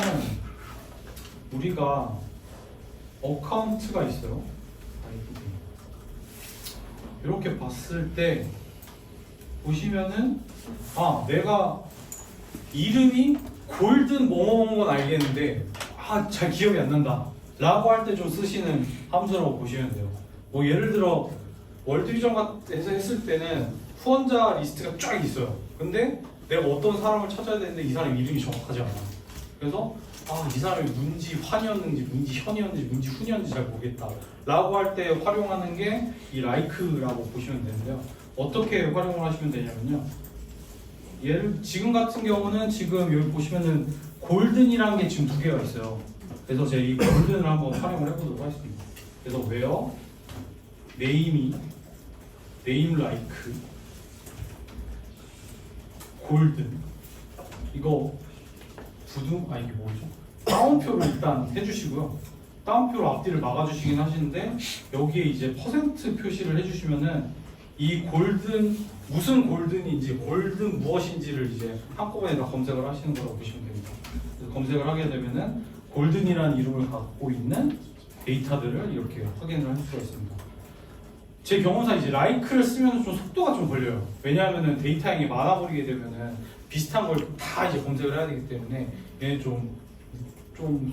우리가 어카운트가 있어요. 이렇게 봤을 때 보시면은 내가 이름이 골든 뭐뭐뭐는 알겠는데 잘 기억이 안 난다 라고 할 때 좀 쓰시는 함수라고 보시면 돼요. 뭐 예를 들어 월드비전에서 했을 때는 후원자 리스트가 쫙 있어요. 근데 내가 어떤 사람을 찾아야 되는데 이 사람 이름이 정확하지 않아. 그래서 이 사람이 문지 환이었는지 문지 현이었는지 문지 훈이었는지 잘 모르겠다 라고 할 때 활용하는 게 이 like라고 보시면 되는데요. 어떻게 활용을 하시면 되냐면요, 지금 같은 경우는 지금 여기 보시면은 골든이라는 게 지금 두 개가 있어요. 그래서 제가 이 골든을 한번 활용을 해보도록 하겠습니다. 그래서 where name like 골든, 이거 이게 뭐죠? 따옴표를 일단 해주시고요. 따옴표로 앞뒤를 막아주시긴 하시는데, 여기에 이제 퍼센트 표시를 해주시면은 이 골든 무슨 골든인지 골든 무엇인지를 이제 한꺼번에 다 검색을 하시는 거라고 보시면 됩니다. 그래서 검색을 하게 되면은 골든이라는 이름을 갖고 있는 데이터들을 이렇게 확인을 할 수가 있습니다. 제 경우상 이제 like를 쓰면 좀 속도가 좀 걸려요. 왜냐하면은 데이터 양이 많아버리게 되면은 비슷한 걸 다 이제 검색을 해야 되기 때문에 얘는 좀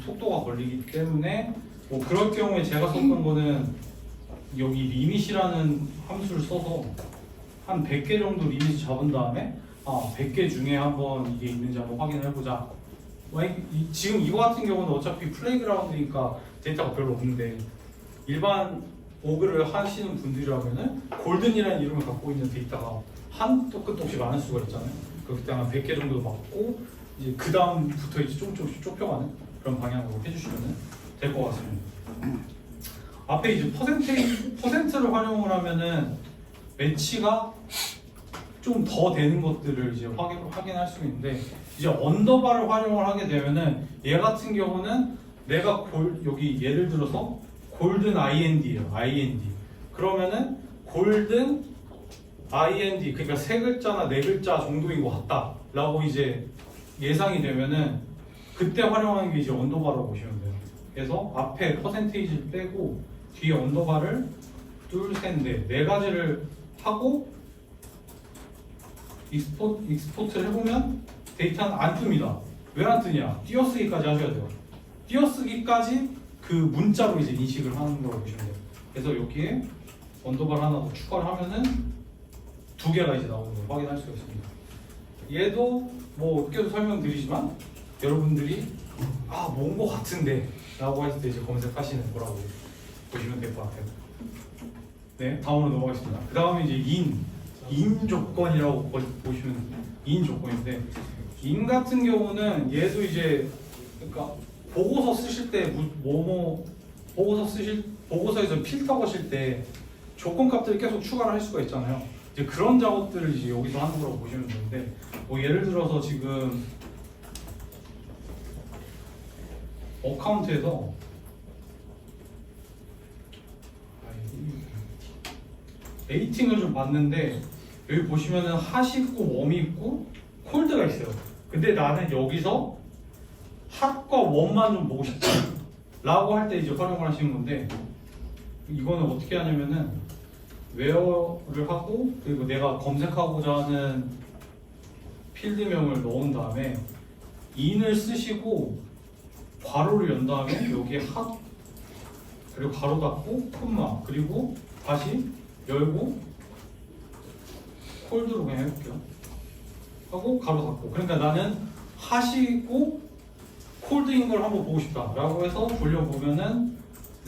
속도가 걸리기 때문에, 뭐 그럴 경우에 제가 썼던 거는 여기 리밋이라는 함수를 써서 한 100개 정도 리밋을 잡은 다음에 100개 중에 한번 이게 있는지 한번 확인을 해보자. 지금 이거 같은 경우는 어차피 플레이그라운드니까 데이터가 별로 없는데, 일반 오그를 하시는 분들이라면은 골든이라는 이름을 갖고 있는 데이터가 한도 끝도 없이 많을 수가 있잖아요. 그렇기 때문에 100개 정도 맞고 이제 그 다음부터 이제 조금씩 좁혀가는 그런 방향으로 해주시면 될 것 같습니다. 앞에 이제 퍼센트를 활용을 하면은 매치가 좀 더 되는 것들을 이제 확인할 수 있는데, 이제 언더바를 활용을 하게 되면은 얘 같은 경우는 내가 여기 예를 들어서 골든 IND예요. IND. 그러면은 골든 IND, 그러니까 세 글자나 네 글자 정도인 것 같다라고 이제 예상이 되면은 그때 활용하는 게 이제 언더바라고 보시면 돼요. 그래서 앞에 퍼센테이지를 빼고 뒤에 언더바를 둘, 셋, 네 가지를 하고 익스포트를 해보면 데이터는 안 뜹니다. 왜 안 뜨냐? 띄어쓰기까지 하셔야 돼요. 띄어쓰기까지 그 문자로 이제 인식을 하는 거라고 보시면 돼요. 그래서 여기에 언더바를 하나 더 추가를 하면은 두 개가 이제 나오는 걸 확인할 수가 있습니다. 얘도 뭐 계속 설명드리지만 여러분들이 뭔 거 같은데 라고 했을 때 이제 검색하시는 거라고 보시면 될 것 같아요. 네, 다음으로 넘어가겠습니다. 그 다음에 이제 인 조건이라고 보시면 인 조건인데, 인 같은 경우는 얘도 이제 그러니까 보고서 쓰실 때 보고서에서 필터 거실 때 조건 값들을 계속 추가를 할 수가 있잖아요. 이제 그런 작업들을 이제 여기서 하는 거라고 보시면 되는데, 뭐 예를 들어서 지금 어카운트에서 레이팅을 좀 봤는데, 여기 보시면은 핫이 있고 웜이 있고 콜드가 있어요. 근데 나는 여기서 핫과 웜만 좀 보고 싶다 라고 할 때 이제 활용을 하시는 건데, 이거는 어떻게 하냐면은 where를 하고, 그리고 내가 검색하고자 하는 필드명을 넣은 다음에 in을 쓰시고 괄호를 연 다음에 여기에 핫, 그리고 괄호 닫고 콤마, 그리고 다시 열고 콜드로 그냥 해볼게요. 하고 가로 닫고. 그러니까 나는 핫이고 콜드인 걸 한번 보고 싶다 라고 해서 돌려보면은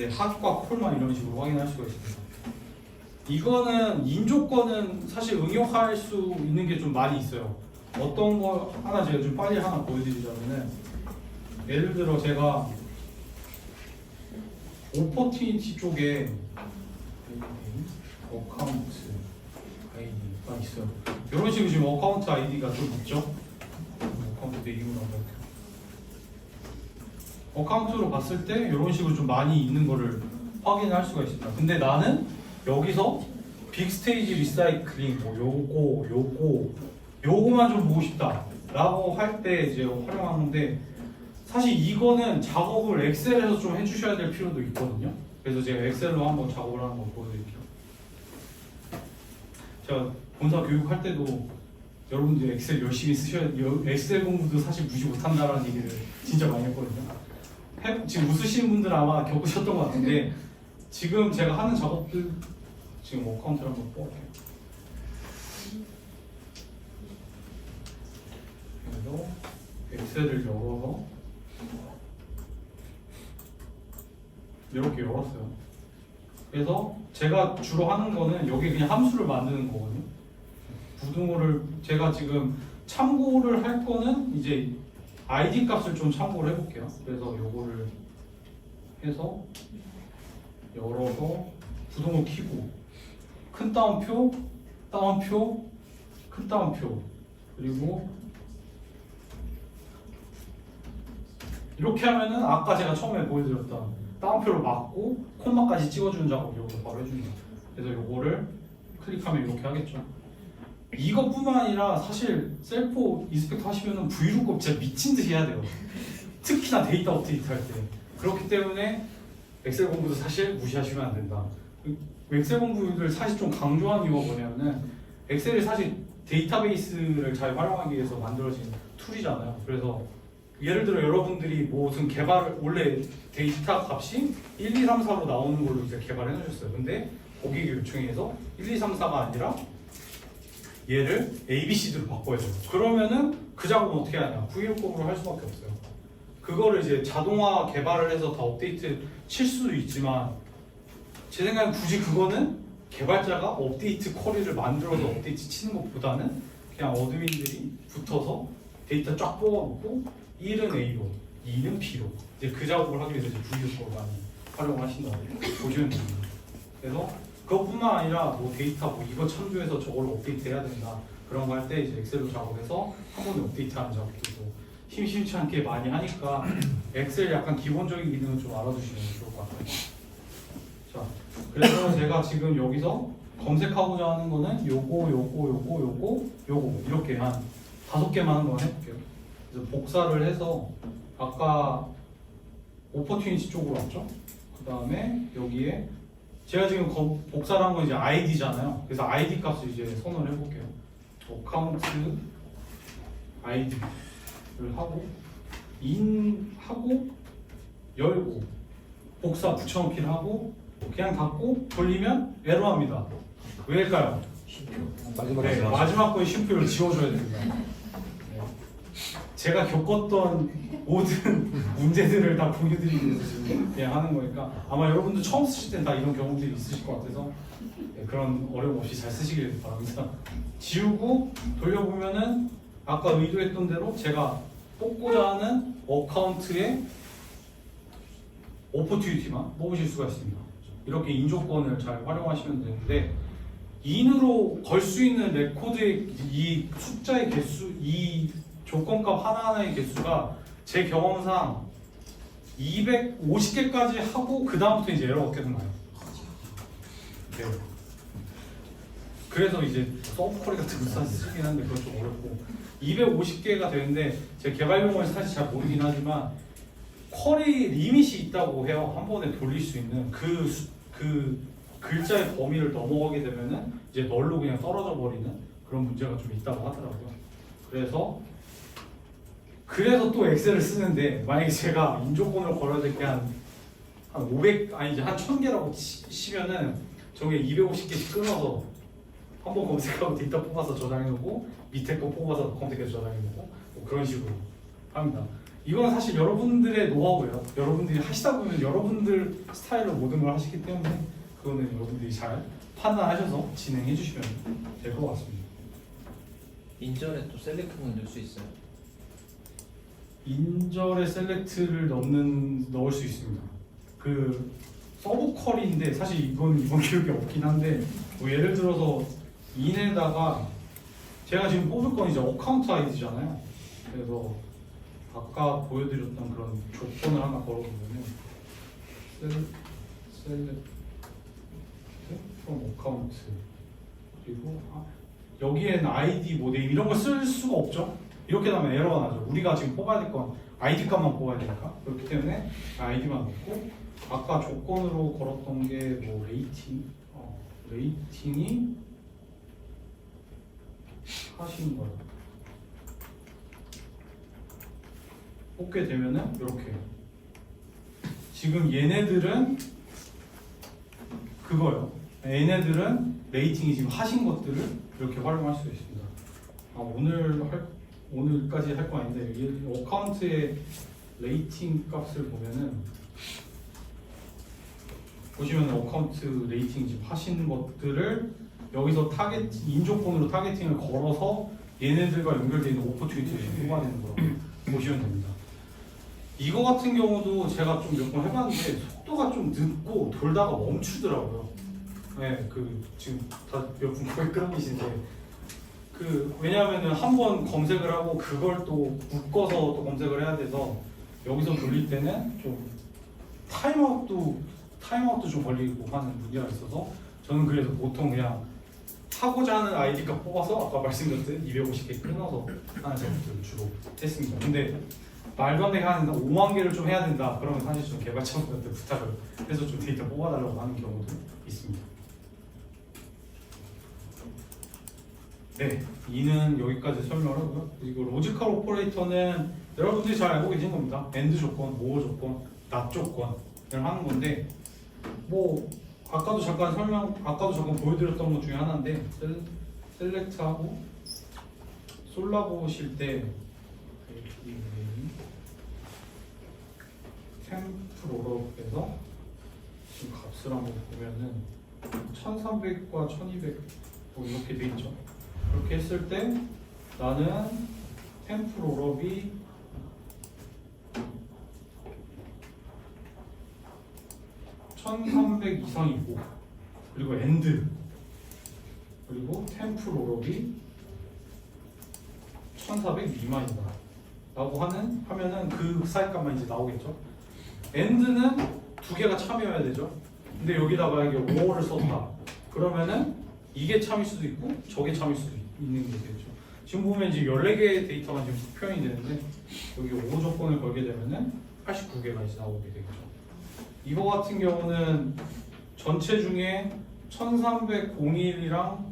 핫과 콜만 이런 식으로 확인할 수가 있습니다. 이거는 인조건은 사실 응용할 수 있는 게 좀 많이 있어요. 어떤 거 하나 제가 좀 빨리 하나 보여드리자면은, 예를 들어 제가 오퍼튜니티 쪽에 어카운트 아이디가 있어요. 이런 식으로 지금 어카운트 아이디가 좀 있죠. 어카운트 네임을 한번 어카운트로 봤을 때 이런 식으로 좀 많이 있는 거를 확인할 수가 있습니다. 근데 나는 여기서 빅스테이지 리사이클링 뭐 요거만 좀 보고 싶다 라고 할 때 이제 활용하는데, 사실 이거는 작업을 엑셀에서 좀 해주셔야 될 필요도 있거든요. 그래서 제가 엑셀로 한번 작업을 하는 거 보여드릴게요. 제가 본사 교육할 때도 여러분들 엑셀 열심히 쓰셔야, 엑셀 공부도 사실 무시 못한다라는 얘기를 진짜 많이 했거든요. 지금 웃으시는 분들 아마 겪으셨던 것 같은데, 지금 제가 하는 작업들, 지금 어카운트를 한번 뽑을게요. 그래서 엑셀을 열어서 이렇게 열었어요. 그래서 제가 주로 하는 거는 여기 그냥 함수를 만드는 거거든요. 부등호를 제가 지금 참고를 할 거는 이제 ID 값을 좀 참고를 해볼게요. 그래서 요거를 해서 열어서 부등호 키고 큰 따옴표, 따옴표, 큰 따옴표, 그리고 이렇게 하면은 아까 제가 처음에 보여드렸던 따옴표를 막고 콤마까지 찍어주는 작업 이렇게 바로 해줍니다. 그래서 요거를 클릭하면 이렇게 하겠죠. 이것뿐만 아니라 사실 셀프 인스펙터 하시면은 브이로그 진짜 미친 듯이 해야 돼요. 특히나 데이터 업데이트 할 때. 그렇기 때문에 엑셀 공부도 사실 무시하시면 안 된다. 엑셀 공부를 사실 좀 강조하는 이유가 뭐냐면은, 엑셀이 사실 데이터베이스를 잘 활용하기 위해서 만들어진 툴이잖아요. 그래서 예를 들어 여러분들이 무슨 개발을, 원래 데이터 값이 1, 2, 3, 4로 나오는 걸로 이제 개발해 놓으셨어요. 근데 고객이 요청해서 1, 2, 3, 4가 아니라 얘를 A, B, C로 바꿔야 돼요. 그러면은 그 작업은 어떻게 하냐? VLOOKUP으로 할 수밖에 없어요. 그거를 이제 자동화 개발을 해서 다 업데이트 칠 수도 있지만, 제 생각엔 굳이 그거는 개발자가 업데이트 쿼리를 만들어서 업데이트 치는 것보다는 그냥 어드민들이 붙어서 데이터 쫙 뽑아놓고 1은 A로, 2는 B로 이제 그 작업을 하기 위해서 이제 VLOOKUP을 많이 활용을 하신다고 보시면 됩니다. 그래서 그것뿐만 아니라 뭐 데이터 뭐 이거 참조해서 저걸 업데이트 해야 된다, 그런 거 할 때 이제 엑셀로 작업해서 한 번에 업데이트하는 작업도 심심치 않게 많이 하니까 엑셀 약간 기본적인 기능은 좀 알아두시면 좋을 것 같아요. 자, 그래서 제가 지금 여기서 검색하고자 하는 거는 요거 이렇게 한 5개만 한번 해볼게요. 그래서 복사를 해서 아까 오퍼튜니티 쪽으로 왔죠? 그 다음에 여기에 제가 지금 복사를 한 건 이제 ID잖아요. 그래서 ID 값을 이제 선언을 해볼게요. 어카운트 ID를 하고 인하고 열고 복사 붙여넣기를 하고 그냥 닫고 돌리면 에러합니다. 왜일까요? 네, 마지막 거에 쉼표를 지워줘야 됩니다. 네. 제가 겪었던 모든 문제들을 다 보여드리기 위해서 지금 그냥 하는 거니까, 아마 여러분도 처음 쓰실 땐 다 이런 경우들이 있으실 것 같아서 네, 그런 어려움 없이 잘 쓰시길 바랍니다. 지우고 돌려보면은 아까 의도했던 대로 제가 뽑고자 하는 어카운트의 오퍼튜니티만 뽑으실 수가 있습니다. 이렇게 인조건을 잘 활용하시면 되는데, 인으로 걸 수 있는 레코드의 이 숫자의 개수, 이 조건값 하나하나의 개수가 제 경험상 250개까지 하고 그 다음부터 이제 에러가 계속 나요. 네. 그래서 이제 서브 쿼리 같은 거 쓰긴 한데 그건 좀 어렵고, 250개가 되는데 제 개발 용어를 사실 잘 모르긴 하지만 쿼리 리밋이 있다고 해요. 한 번에 돌릴 수 있는 그 글자의 범위를 넘어가게 되면은 이제 널로 그냥 떨어져 버리는 그런 문제가 좀 있다고 하더라고요. 그래서 또 엑셀을 쓰는데, 만약에 제가 인조건을 걸어야 될 게 한 500, 아니 이제 한 1000개라고 치면은 저게 250개씩 끊어서 한 번 검색하고 데이터 뽑아서 저장해놓고 밑에 거 뽑아서 검색해서 저장해놓고 뭐 그런 식으로 합니다. 이건 사실 여러분들의 노하우예요. 여러분들이 하시다 보면 여러분들 스타일로 모든 걸 하시기 때문에 그거는 여러분들이 잘 판단하셔서 진행해 주시면 될 것 같습니다. 인절에 또 셀렉트는 넣을 수 있어요? 인절에 셀렉트를 넣을 수 있습니다. 서브쿼리인데 사실 이번 기억이 없긴 한데 뭐 예를 들어서 in에다가 제가 지금 뽑을 건 이제 어카운트 아이디잖아요. 그래서 아까 보여드렸던 그런 조건을 하나 걸어보면은 셀렉트 from 어카운트 그리고 여기에는 아이디 뭐 네임 이런 걸 쓸 수가 없죠. 이렇게 하면 에러가 나죠. 우리가 지금 뽑아야 될 건 아이디 값만 뽑아야 되니까. 그렇기 때문에 아이디만 넣고 아까 조건으로 걸었던 게 뭐 레이팅이 하신 거예요. 뽑게 되면은 이렇게 지금 얘네들은 그거예요. 얘네들은 레이팅이 지금 하신 것들을 이렇게 활용할 수 있습니다. 오늘까지 할 거 아닌데 이 어카운트의 레이팅 값을 보면은 보시면 어카운트 레이팅 지금 하신 것들을 여기서 인조건으로 타겟팅을 걸어서 얘네들과 연결되어 있는 오퍼튜니티를 뽑아내는 거라고 보시면 됩니다. 이거 같은 경우도 제가 좀 몇 번 해봤는데 속도가 좀 늦고 돌다가 멈추더라고요. 네, 지금 다 몇 분 거의 끊기신데 왜냐하면은 한번 검색을 하고 그걸 또 묶어서 또 검색을 해야 돼서 여기서 돌릴 때는 좀 타임아웃도 좀 걸리고 하는 문제가 있어서 저는 그래서 보통 그냥 하고자 하는 아이디 값 뽑아서 아까 말씀드렸듯 250개 끊어서 하는 작업들을 주로 했습니다. 근데 말도 안 되게 하는 5만 개를 좀 해야 된다. 그러면 사실 좀 개발자분한테 부탁을 해서 좀 데이터 뽑아달라고 하는 경우도 있습니다. 네, 이는 여기까지 설명을 하고요. 그리고 로지컬 오퍼레이터는 여러분들이 잘 알고 계신 겁니다. AND 조건, OR 조건, NOT 조건을 하는 건데 뭐 아까도 잠깐 보여드렸던 것 중에 하나인데 셀렉트하고 솔라보실 때 템프로럽에서 지금 값을 한번 보면은 1300과 1200 뭐 이렇게 돼 있죠. 그렇게 했을 때 나는 템프로럽이 1300 이상이고 그리고 엔드 그리고 템프로럽이 1400 미만이다 라고 하면은 그 사이 값만 이제 나오겠죠. 엔드는 두 개가 참여해야 되죠. 근데 여기다가 이게 5를 썼다 그러면은 이게 참일 수도 있고 저게 참일 수도 있는 게 되죠. 지금 보면 지금 14개의 데이터가 지금 표현이 되는데 여기 5 조건을 걸게 되면은 89개가 이제 나오게 되겠죠. 이거 같은 경우는 전체 중에 1301이랑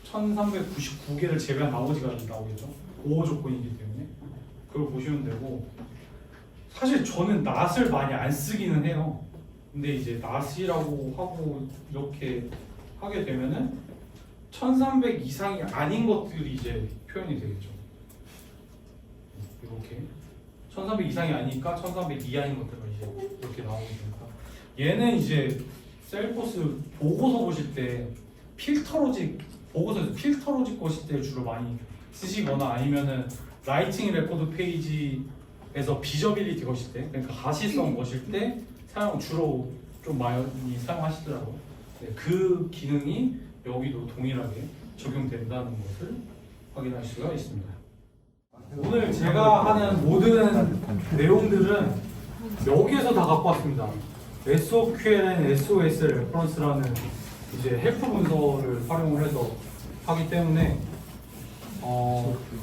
1399개를 제외한 나머지가 나오겠죠. 5 조건이기 때문에 그걸 보시면 되고 사실 저는 not을 많이 안 쓰기는 해요. 근데 이제 not이라고 하고 이렇게 하게 되면은 1300 이상이 아닌 것들이 이제 표현이 되겠죠. 이렇게 1300 이상이 아니니까 1300 이하인 것들만 이제 이렇게 나오게 됩니다. 얘는 이제 셀포스 보고서 보실 때 보고서에서 필터 로직 거실 때 주로 많이 쓰시거나 아니면은 라이팅 레코드 페이지에서 비저빌리티 거실 때 그러니까 가시성 거실 때 주로 좀 많이 사용하시더라고요. 네, 그 기능이 여기도 동일하게 적용된다는 것을 확인할 수가 있습니다. 오늘 제가 하는 모든 내용들은 여기에서 다 갖고 왔습니다. SOQL은 SOS 레퍼런스라는 이제 헬프 문서를 활용을 해서 하기 때문에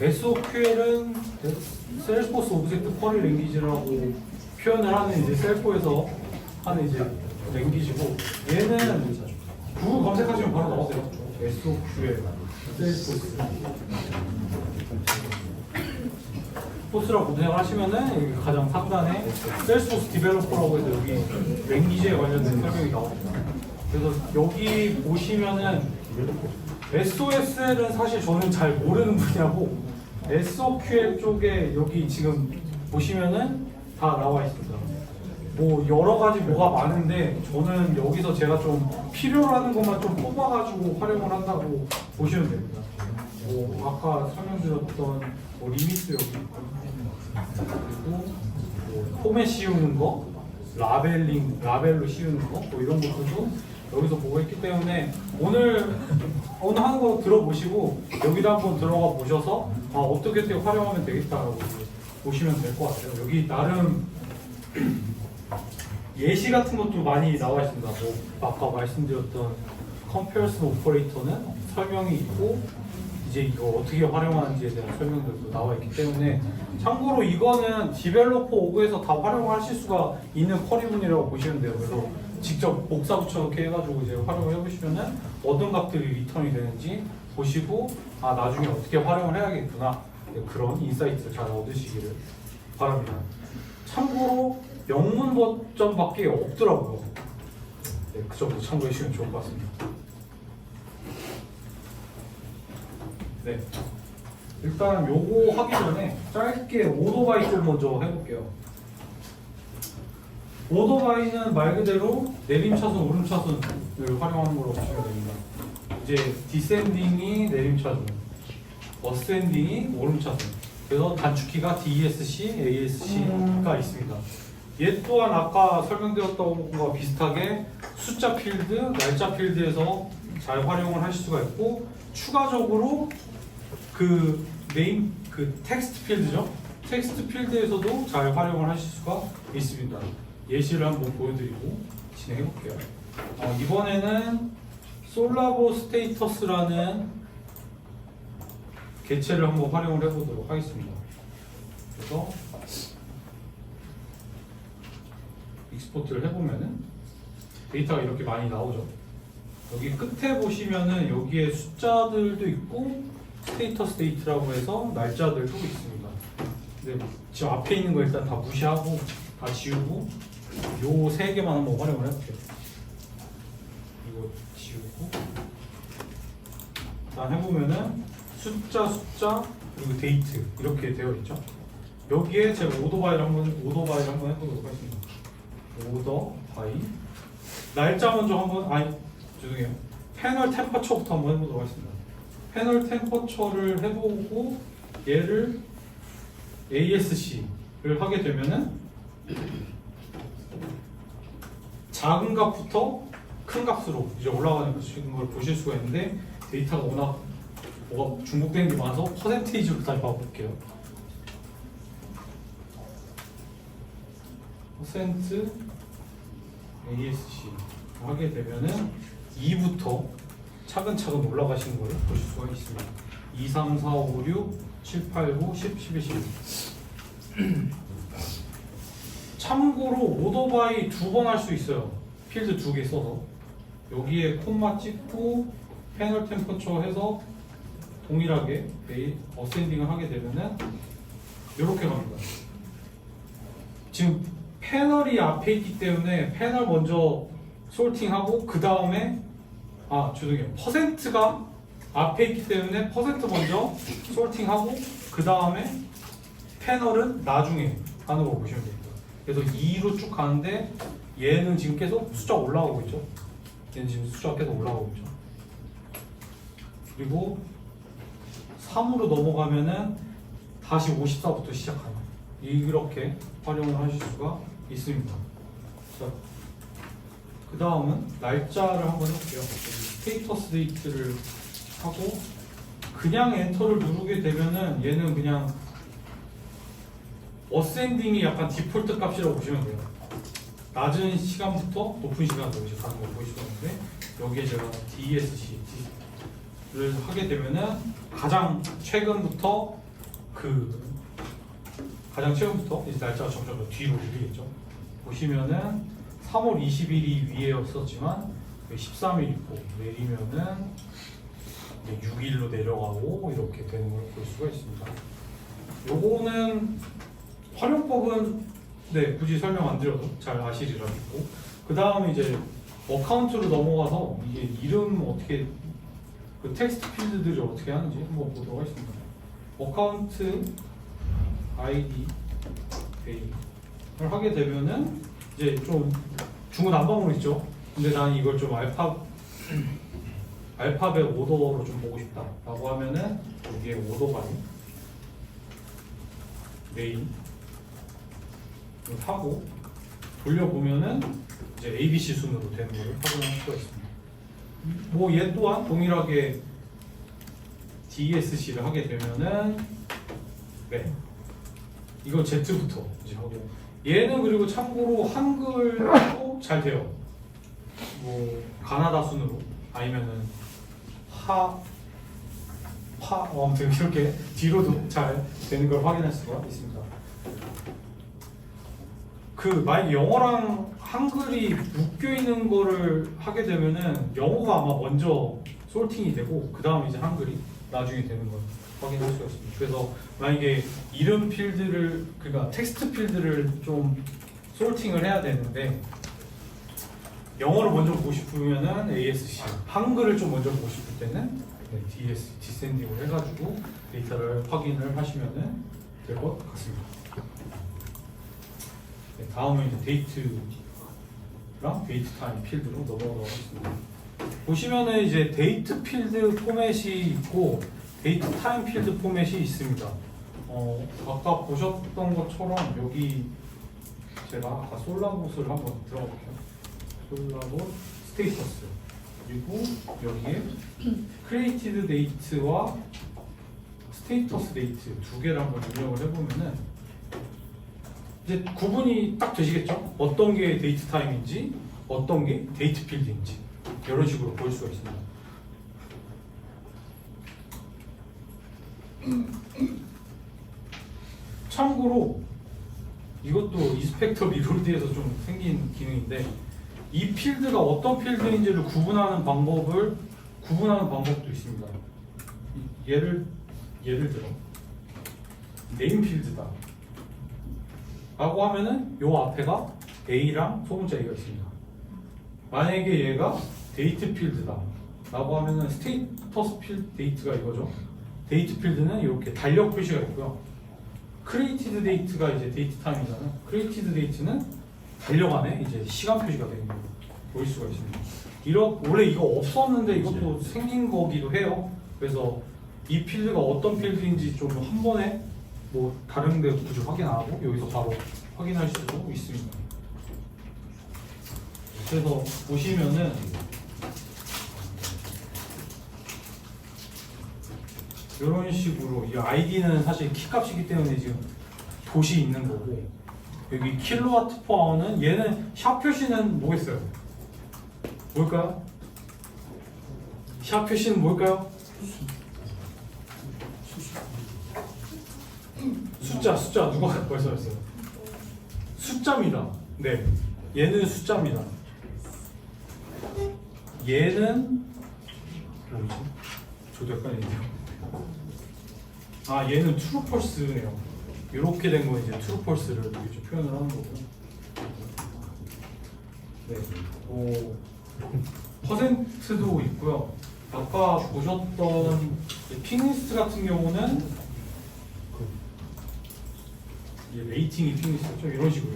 SOQL은 셀스포스 오브젝트 쿼리 랭귀지라고 표현을 하는 이제 셀포에서 하는 이제 랭귀지고 얘는 구글 검색하시면 바로 나오세요. SOQL 셀스포스 포스라고 검색을 하시면은 여기 가장 상단에 셀스포스 디벨로퍼라고 해서 여기 랭귀지에 관련된 설명이 나옵니다. 그래서 여기 보시면은 SOSL은 사실 저는 잘 모르는 분야고 SOQL 쪽에 여기 지금 보시면은 다 나와 있습니다. 뭐 여러 가지 뭐가 많은데 저는 여기서 제가 좀 필요로 하는 것만 좀 뽑아가지고 활용을 한다고 보시면 됩니다. 뭐 아까 설명드렸던 뭐 리미트 여기 있고 그리고 뭐 포맷 씌우는 거 라벨로 씌우는 거, 뭐 이런 것들도 여기서 보고 있기 때문에 오늘 하는 거 들어보시고 여기다 한번 들어가 보셔서 어떻게 활용하면 되겠다라고 보시면 될 것 같아요. 여기 나름 예시 같은 것도 많이 나와 있습니다. 뭐 아까 말씀드렸던 comparison 오퍼레이터는 설명이 있고 이제 이거 어떻게 활용하는지에 대한 설명들도 나와 있기 때문에 참고로 이거는 디벨로퍼 5구에서 다 활용하실 수가 있는 쿼리문이라고 보시면 돼요. 그래서 직접 복사 붙여넣기 해가지고 이제 활용을 해보시면은 어떤 값들이 리턴이 되는지 보시고 나중에 어떻게 활용을 해야겠구나 그런 인사이트를 잘 얻으시기를 바랍니다. 참고로 영문 버전밖에 없더라고요. 네, 그 정도 참고해 주시면 좋을 것 같습니다. 네, 일단 요거 하기 전에 짧게 오토바이 좀 먼저 해볼게요. 오토바이는 말 그대로 내림차선, 오름차선을 활용하는 걸로 보시면 됩니다. 이제 디센딩이 내림차선, 어센딩이 오름차선. 그래서 단축키가 DSC, ASC가 있습니다. 얘 또한 아까 설명드렸던 것과 비슷하게 숫자 필드, 날짜 필드에서 잘 활용을 하실 수가 있고 추가적으로 그 텍스트 필드죠. 텍스트 필드에서도 잘 활용을 하실 수가 있습니다. 예시를 한번 보여드리고 진행해 볼게요. 이번에는 솔라보 스테이터스라는 개체를 한번 활용을 해보도록 하겠습니다. 그래서 익스포트를 해보면은 데이터가 이렇게 많이 나오죠. 여기 끝에 보시면은 여기에 숫자들도 있고 스테이터스 데이트라고 해서 날짜들도 있습니다. 근데 지금 앞에 있는 거 일단 다 무시하고 다 지우고 요 세 개만 한번 활용을 해볼게요. 이거 지우고 일단 해보면은 숫자 그리고 데이트 이렇게 되어 있죠. 여기에 제가 오더바이를 한번 해보도록 하겠습니다. 오더바이 날짜 먼저 한번 죄송해요. 패널 템퍼처부터 한번 해보도록 하겠습니다. 패널 템퍼처를 해보고 얘를 ASC를 하게 되면은 작은 값부터 큰 값으로 이제 올라가는 걸 보실 수가 있는데 데이터가 워낙 뭐가 중복되는 게 많아서 퍼센테이지로 다시 봐볼게요. 퍼센트 ASC 하게 되면은 2부터 차근차근 올라가시는 걸 보실 수가 있습니다. 2, 3, 4, 5, 6, 7, 8, 9, 10, 11, 12. 참고로 오더바이 2번 할 수 있어요. 필드 2개 써서 여기에 콤마 찍고 패널 템퍼처 해서 동일하게 어센딩을 하게 되면은 이렇게 갑니다. 지금 패널이 앞에 있기 때문에 패널 먼저 솔팅하고 그 다음에 죄송해요. 퍼센트가 앞에 있기 때문에 퍼센트 먼저 솔팅하고 그 다음에 패널은 나중에 하는 거 보시면 됩니다. 그래서 2로 쭉 가는데 얘는 지금 계속 숫자가 올라가고 있죠. 얘는 지금 숫자가 계속 올라가고 있죠. 그리고 3으로 넘어가면은 다시 54부터 시작하는 이렇게 활용을 하실 수가 있습니다. 자, 그 다음은 날짜를 한번 해볼게요. 스테이터스 데이트를 하고 그냥 엔터를 누르게 되면은 얘는 그냥 어센딩이 약간 디폴트 값이라고 보시면 돼요. 낮은 시간부터 높은 시간으로 이제 가는 거 보시면 되는데 여기에 제가 DSC를 하게 되면은 가장 최근부터 이제 날짜가 점점 뒤로 밀리겠죠. 보시면은 3월 20일이 위에였었지만 13일 있고 내리면은 6일로 내려가고 이렇게 되는 걸 볼 수가 있습니다. 요거는 활용법은 굳이 설명 안 드려도 잘 아시리라 믿고 그 다음에 이제 어카운트로 넘어가서 이게 이름 어떻게 그 텍스트 필드들이 어떻게 하는지 한번 보도록 하겠습니다. 어카운트 ID 데이를 하게 되면은 이제 좀 중구난방으로 있죠. 근데 난 이걸 좀 알파벳 오더로 좀 보고 싶다라고 하면은 여기에 오더바이 메인 하고 돌려보면은 이제 ABC 순으로 되는 것을 확인할 수가 있습니다. 뭐 얘 또한 동일하게 DSC를 하게 되면은 네 이거 Z부터 이제 하고 얘는 그리고 참고로 한글도 잘 돼요. 뭐 가나다 순으로 아니면은 아무튼 이렇게 뒤로도 잘 되는 걸 확인할 수가 있습니다. 만약 영어랑 한글이 묶여 있는 거를 하게 되면은 영어가 아마 먼저 솔팅이 되고 그 다음 이제 한글이 나중에 되는 걸 확인할 수가 있습니다. 그래서 만약에 이름 필드를 그러니까 텍스트 필드를 좀 솔팅을 해야 되는데 영어를 먼저 보고 싶으면은 ASC, 한글을 좀 먼저 보고 싶을 때는 DS, 디센딩을 해가지고 데이터를 확인을 하시면은 될 것 같습니다. 네, 다음은 이제 데이트랑 데이트 타임 필드로 넘어가도록 하겠습니다. 보시면은 이제 데이트 필드 포맷이 있고 데이트 타임 필드 포맷이 있습니다. 아까 보셨던 것처럼 여기 제가 아까 솔라봇을 한번 들어가 볼게요. 솔라봇 스테이터스 그리고 여기에 크리에이티드 데이트와 스테이터스 데이트 두 개를 한번 입력을 해보면은 이제 구분이 딱 되시겠죠? 어떤 게 데이트 타임인지 어떤 게 데이트 필드인지 이런 식으로 볼 수가 있습니다. 참고로 이것도 이스펙터 미롤드에서 좀 생긴 기능인데 이 필드가 어떤 필드인지를 구분하는 방법도 있습니다. 예를 들어 네임 필드다 라고 하면은 요 앞에가 A랑 소문자 A가 있습니다. 만약에 얘가 데이트 필드다 라고 하면은 스테이터스 필드 데이트가 이거죠. 데이트 필드는 이렇게 달력 표시가 있고요. 크리에이티드 데이트가 이제 데이트 타임이잖아요. 크리에이티드 데이트는 달력 안에 이제 시간 표시가 되는 거 보일 수가 있습니다. 원래 이거 없었는데 이것도 생긴 거기도 해요. 그래서 이 필드가 어떤 필드인지 좀 한 번에 뭐 다른 데 굳이 확인 안 하고 여기서 바로 확인할 수도 있습니다. 그래서 보시면은 이런 식으로 이 아이디는 사실 키값이기 때문에 지금 돛이 있는 거고 여기 킬로와트 퍼 아워는 얘는 샵 표시는 뭐겠어요? 뭘까요? 샵 표시는 뭘까요? 숫자 누가 벌써 했어요? 숫자입니다. 네, 얘는 숫자입니다. 얘는 뭐지? 저도 헷갈리네요. 얘는 트루 펄스네요. 이렇게 된 거 이제 트루 펄스를 이렇게 표현을 하는 거고요. 네, 퍼센트도 있고요. 아까 보셨던 핑리스트 같은 경우는 레이팅이 핑리스트죠. 이런 식으로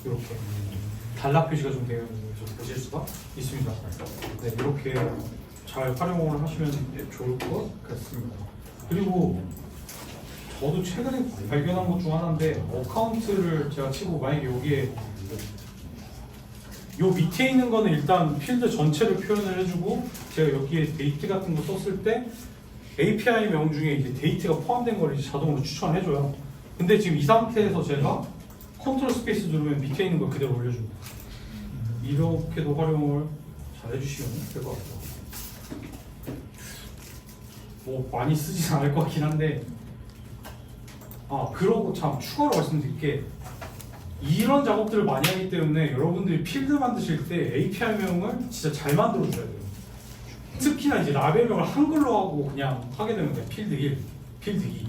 이렇게 단락 표시가 좀 되어 있는 걸 보실 수가 있습니다. 네, 이렇게 잘 활용을 하시면 좋을 것 같습니다. 그리고 저도 최근에 발견한 것 중 하나인데 어카운트를 제가 치고 만약에 여기에 요 밑에 있는 거는 일단 필드 전체를 표현을 해주고 제가 여기에 데이트 같은 거 썼을 때 API 명 중에 이제 데이트가 포함된 걸 이제 자동으로 추천해줘요. 근데 지금 이 상태에서 제가 컨트롤 스페이스 누르면 밑에 있는 걸 그대로 올려줍니다. 이렇게도 활용을 잘 해주시면 될 것 같아요. 뭐 많이 쓰진 않을 것 같긴 한데 그러고 참 추가로 말씀드릴 게 이런 작업들을 많이 하기 때문에 여러분들이 필드 만드실 때 API명을 진짜 잘 만들어 줘야 돼요. 특히나 이제 라벨명을 한글로 하고 그냥 하게 되면 필드 1, 필드 2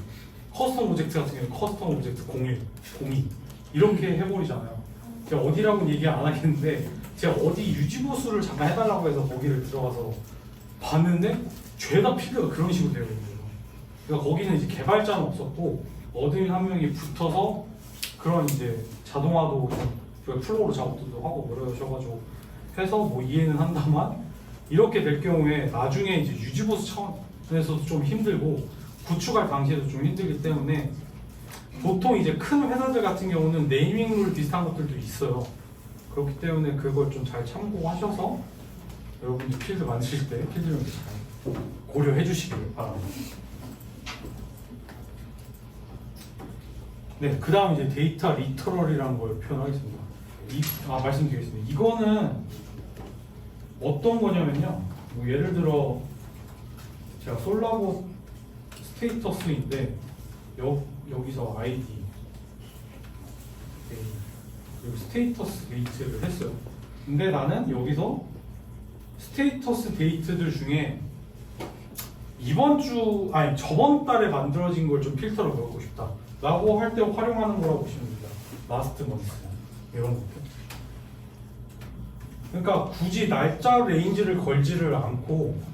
커스텀 오브젝트 같은 경우는 커스텀 오브젝트 01, 02 이렇게 해버리잖아요. 제가 어디라고는 얘기 안 하겠는데 제가 어디 유지보수를 잠깐 해달라고 해서 거기를 들어가서 봤는데 죄다 필드가 그런 식으로 되어 있는 거예요. 그러니까 거기는 이제 개발자는 없었고 어드민 한 명이 붙어서 그런 이제 자동화도 좀 플로우로 작업도 하고 그러셔가지고 해서 뭐 이해는 한다만 이렇게 될 경우에 나중에 이제 유지보수 차원에서도 좀 힘들고 구축할 당시에도 좀 힘들기 때문에 보통 이제 큰 회사들 같은 경우는 네이밍 룰 비슷한 것들도 있어요. 그렇기 때문에 그걸 좀 잘 참고하셔서 여러분들 필드 만드실 때 필드를 잘 고려해 주시길 바랍니다. 네, 그 다음 이제 데이터 리터럴이라는 걸 표현하겠습니다. 말씀드리겠습니다. 이거는 어떤 거냐면요. 뭐 예를 들어 제가 솔라보 스테이터스인데 여기서 아이디 그리고 스테이터스 데이트를 했어요. 근데 나는 여기서 스테이터스 데이트들 중에 저번 달에 만들어진 걸 좀 필터를 넣고 싶다 라고 할 때 활용하는 거라고 보시면 됩니다. 라스트 먼스 이런 것들. 그러니까 굳이 날짜 레인지를 걸지를 않고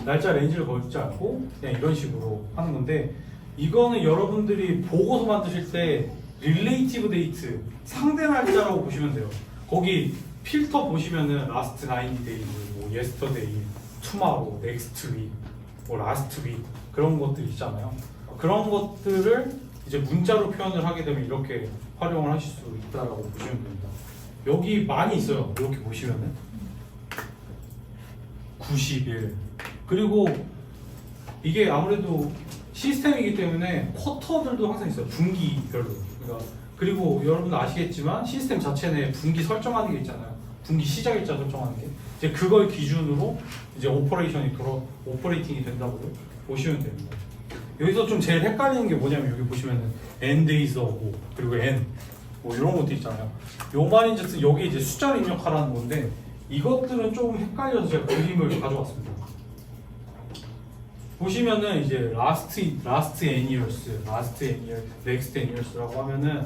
그냥 이런 식으로 하는 건데, 이거는 여러분들이 보고서 만드실 때 릴레이티브 데이트, 상대 날짜라고 보시면 돼요. 거기 필터 보시면은 last 90 days, 뭐 yesterday, tomorrow, next week, 뭐 last week 그런 것들 있잖아요. 그런 것들을 이제 문자로 표현을 하게 되면 이렇게 활용을 하실 수 있다라고 보시면 됩니다. 여기 많이 있어요. 이렇게 보시면은 90일, 그리고 이게 아무래도 시스템이기 때문에 쿼터들도 항상 있어요. 분기별로. 그리고 여러분 아시겠지만 시스템 자체 내에 분기 설정하는 게 있잖아요. 분기 시작 일자 설정하는 게. 이제 그걸 기준으로 이제 오퍼레이팅이 된다고 보시면 됩니다. 여기서 좀 제일 헷갈리는 게 뭐냐면 여기 보시면은 n days 오고 그리고 n 뭐 이런 것도 있잖아요. 요 말인즉슨 여기 이제 숫자를 입력하라는 건데 이것들은 조금 헷갈려서 제가 그림을 가져왔습니다. 보시면은 이제 last n years, next n years라고 하면은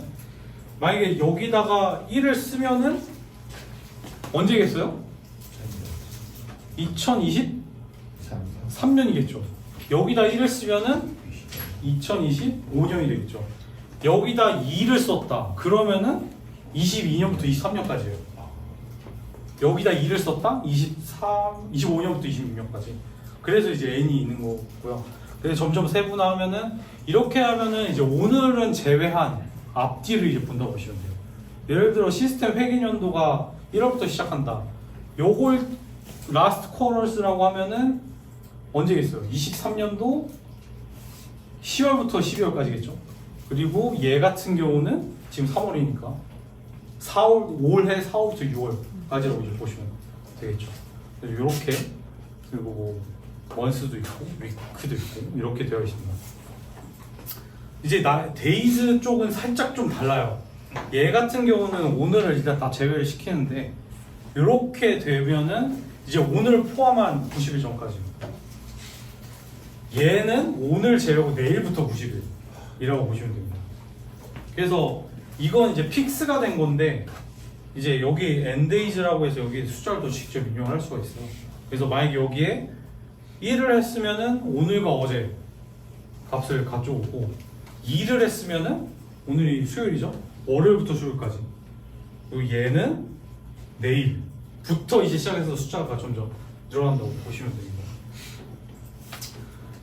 만약에 여기다가 1을 쓰면은 언제겠어요? 2023년이겠죠. 여기다 1을 쓰면은 2025년이 되겠죠. 여기다 2를 썼다. 그러면은 22년부터 23년까지예요. 여기다 2를 썼다. 25년부터 26년까지. 그래서 이제 n이 있는 거고요. 그래서 점점 세분화하면은 이렇게 하면은 이제 오늘은 제외한 앞뒤를 이제 본다고 보시면 돼요. 예를 들어 시스템 회계 연도가 1월부터 시작한다. 요걸 라스트 쿼터스라고 하면은 언제겠어요? 23년도 10월부터 12월까지겠죠. 그리고 얘 같은 경우는 지금 3월이니까 올해 4월부터 6월까지라고 이제 보시면 되겠죠. 이렇게, 그리고 뭐 먼스도 있고 위크도 있고 이렇게 되어 있습니다. 이제 데이즈 쪽은 살짝 좀 달라요. 얘 같은 경우는 오늘을 일단 다 제외를 시키는데 이렇게 되면은 이제 오늘 포함한 90일 전까지. 얘는 오늘 제외하고 내일부터 90일이라고 보시면 됩니다. 그래서 이건 이제 픽스가 된 건데 이제 여기 enddays라고 해서 여기 숫자를 또 직접 입력할 수가 있어요. 그래서 만약에 여기에 1을 했으면은 오늘과 어제 값을 가져오고 2를 했으면은 오늘이 수요일이죠. 월요일부터 수요일까지. 그리고 얘는 내일부터 이제 시작해서 숫자가 점점 늘어난다고 보시면 됩니다.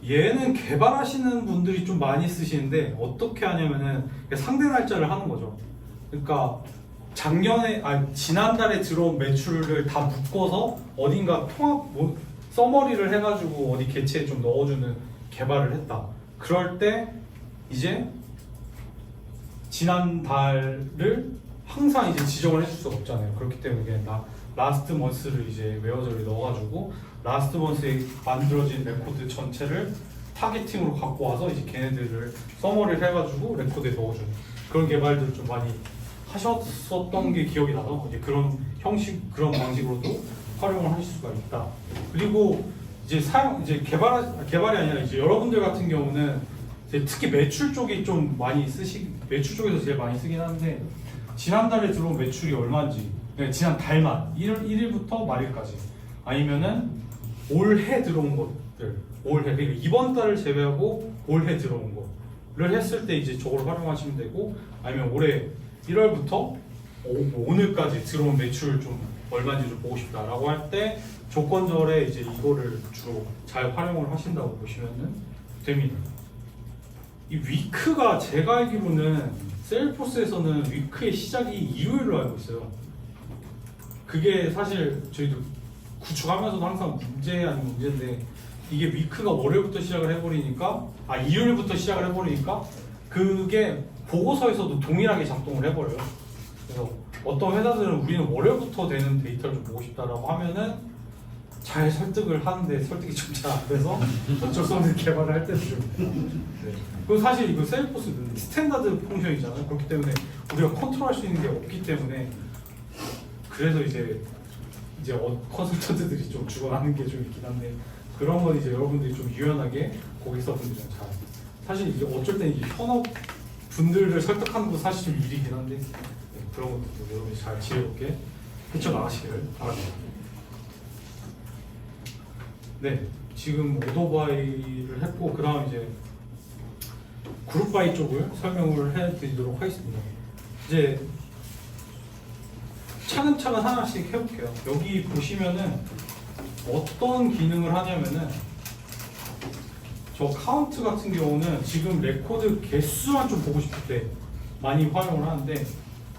얘는 개발하시는 분들이 좀 많이 쓰시는데 어떻게 하냐면은 상대 날짜를 하는 거죠. 그러니까 지난달에 들어온 매출을 다 묶어서 어딘가 서머리를 해가지고 어디 개체에 좀 넣어주는 개발을 했다. 그럴 때 이제 지난달을 항상 이제 지정을 해줄 수가 없잖아요. 그렇기 때문에 라스트 먼스를 이제 웨어저를 넣어가지고 라스트 먼스에 만들어진 레코드 전체를 타겟팅으로 갖고 와서 이제 걔네들을 서머리를 해가지고 레코드에 넣어주는 그런 개발들을 좀 많이 하셨었던 게 기억이 나서 이제 그런 그런 방식으로도 활용을 하실 수가 있다. 그리고 이제 개발이 아니라 이제 여러분들 같은 경우는 특히 매출 쪽이 좀 많이 매출 쪽에서 제일 많이 쓰긴 하는데 지난달에 들어온 매출이 얼마인지, 지난 달만 1일부터 말일까지 아니면은 올해 들어온 것들, 그러니까 이번 달을 제외하고 올해 들어온 거를 했을 때 이제 저걸 활용하시면 되고, 아니면 올해 1월부터 오늘까지 들어온 매출 좀 얼마인지 좀 보고 싶다라고 할 때 조건절에 이제 이거를 주로 잘 활용을 하신다고 보시면 됩니다. 이 위크가 제가 알기로는 세일포스에서는 위크의 시작이 일요일로 알고 있어요. 그게 사실 저희도 구축하면서도 항상 문제 아닌 문제인데 이게 위크가 월요일부터 시작을 해버리니까 일요일부터 시작을 해버리니까 그게 보고서에서도 동일하게 작동을 해버려요. 그래서 어떤 회사들은 우리는 월요일부터 되는 데이터를 좀 보고 싶다라고 하면은 잘 설득을 하는데 설득이 좀 잘 안 돼서 어쩔 수 없는 개발을 할 때도 좀 네. 그리고 사실 이거 세일포스는 스탠다드 펑션이잖아요. 그렇기 때문에 우리가 컨트롤할 수 있는 게 없기 때문에 그래서 이제 컨설턴트들이 좀 죽어나는 게 좀 있긴 한데 그런 건 이제 여러분들이 좀 유연하게 고객사분들이랑 잘 사실 이제 어쩔 땐 이제 현업 분들을 설득하는 것도 사실 좀 일이긴 한데 네, 그런 것도 여러분이 잘 지혜롭게 헤쳐나가시기를 바랍니다. 네, 지금 오더바이를 했고 그 다음 이제 그룹바이 쪽을 설명을 해드리도록 하겠습니다. 이제 차근차근 하나씩 해볼게요. 여기 보시면은 어떤 기능을 하냐면은 저 카운트 같은 경우는 지금 레코드 개수만 좀 보고 싶을 때 많이 활용을 하는데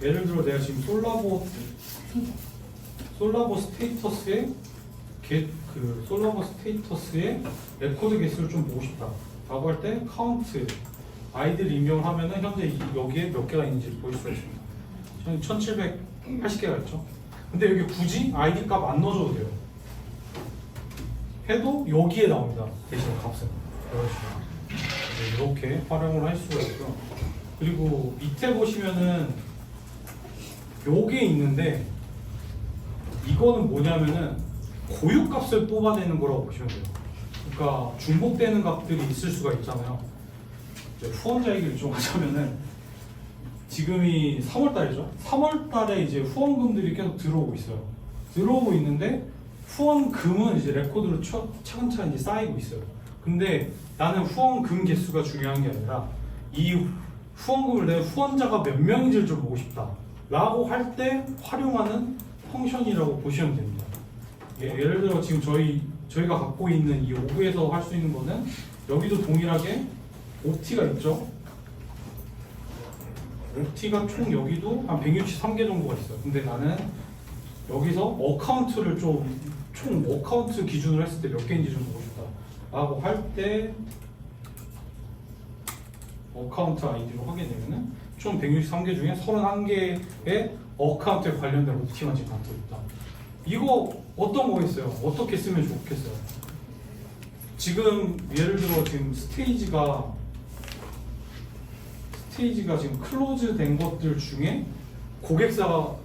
예를 들어 내가 지금 솔라보 스테이터스에 솔라보 스테이터스의 레코드 개수를 좀 보고 싶다 라고 할 때 카운트 아이들 입력을 하면은 현재 여기에 몇 개가 있는지 볼 수가 있습니다. 저는 1780개가 있죠. 근데 여기 굳이 아이디 값 안 넣어줘도 돼요. 해도 여기에 나옵니다. 대신 값은 이런 식으로 이렇게 활용을 할 수가 있고요. 그리고 밑에 보시면은 요게 있는데 이거는 뭐냐면은 고유값을 뽑아내는 거라고 보시면 돼요. 그러니까 중복되는 값들이 있을 수가 있잖아요. 이제 후원자 얘기를 좀 하자면은 지금이 3월달이죠. 3월달에 이제 후원금들이 계속 들어오고 있어요. 들어오고 있는데 후원금은 이제 레코드로 차근차근 이제 쌓이고 있어요. 근데 나는 후원금 개수가 중요한 게 아니라 이 후원금을 내 후원자가 몇 명인지를 좀 보고 싶다 라고 할 때 활용하는 펑션이라고 보시면 됩니다. 예를 들어 지금 저희가 갖고 있는 이 오브에서 할 수 있는 거는 여기도 동일하게 옵티가 있죠. 옵티가 총 여기도 한 163개 정도가 있어요. 근데 나는 여기서 어카운트를 총 어카운트 기준으로 했을 때 몇 개인지 좀 보고 싶다 라고 할 때 어카운트 아이디로 하게 되면은 총 163개 중에 31개의 어카운트에 관련된 옵티만 지금 갖고 있다. 이거 어떤 거 있어요? 어떻게 쓰면 좋겠어요? 지금 예를 들어 지금 스테이지가 지금 클로즈 된 것들 중에 고객사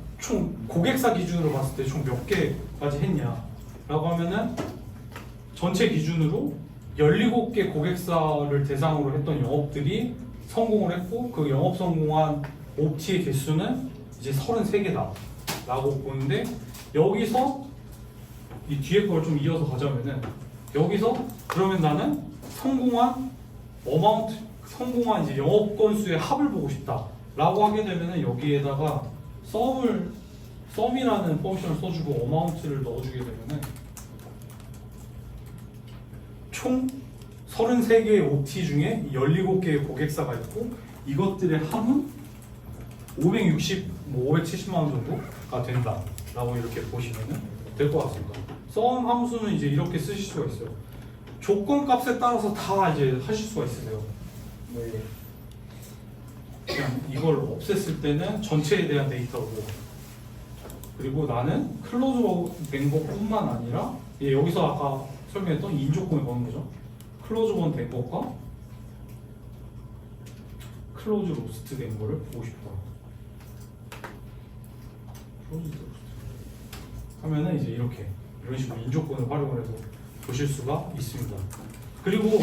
기준으로 봤을 때 총 몇 개까지 했냐 라고 하면은 전체 기준으로 17개 고객사를 대상으로 했던 영업들이 성공을 했고 그 영업 성공한 옵티의 개수는 이제 33개다 라고 보는데 여기서 이 뒤에 걸 좀 이어서 가자면은 여기서 그러면 나는 성공한 이제 영업 건수의 합을 보고 싶다 라고 하게 되면은 여기에다가 썸이라는 펑션을 써주고 어마운트를 넣어주게 되면은 총 33개의 OT 중에 17개의 고객사가 있고 이것들의 합은 570만 원 정도가 된다 라고 이렇게 보시면 될 것 같습니다. 썸 함수는 이제 이렇게 쓰실 수가 있어요. 조건 값에 따라서 다 이제 하실 수가 있으세요. 그냥 이걸 없앴을 때는 전체에 대한 데이터고 그리고 나는 클로즈 된 것뿐만 아니라 여기서 아까 설명했던 인조건을 거는 거죠. 클로즈본 된 것과 클로즈 로스트 된 거를 보고 싶다. 클로즈 로스트 하면은 이제 이런 식으로 인조건을 활용을 해서 보실 수가 있습니다. 그리고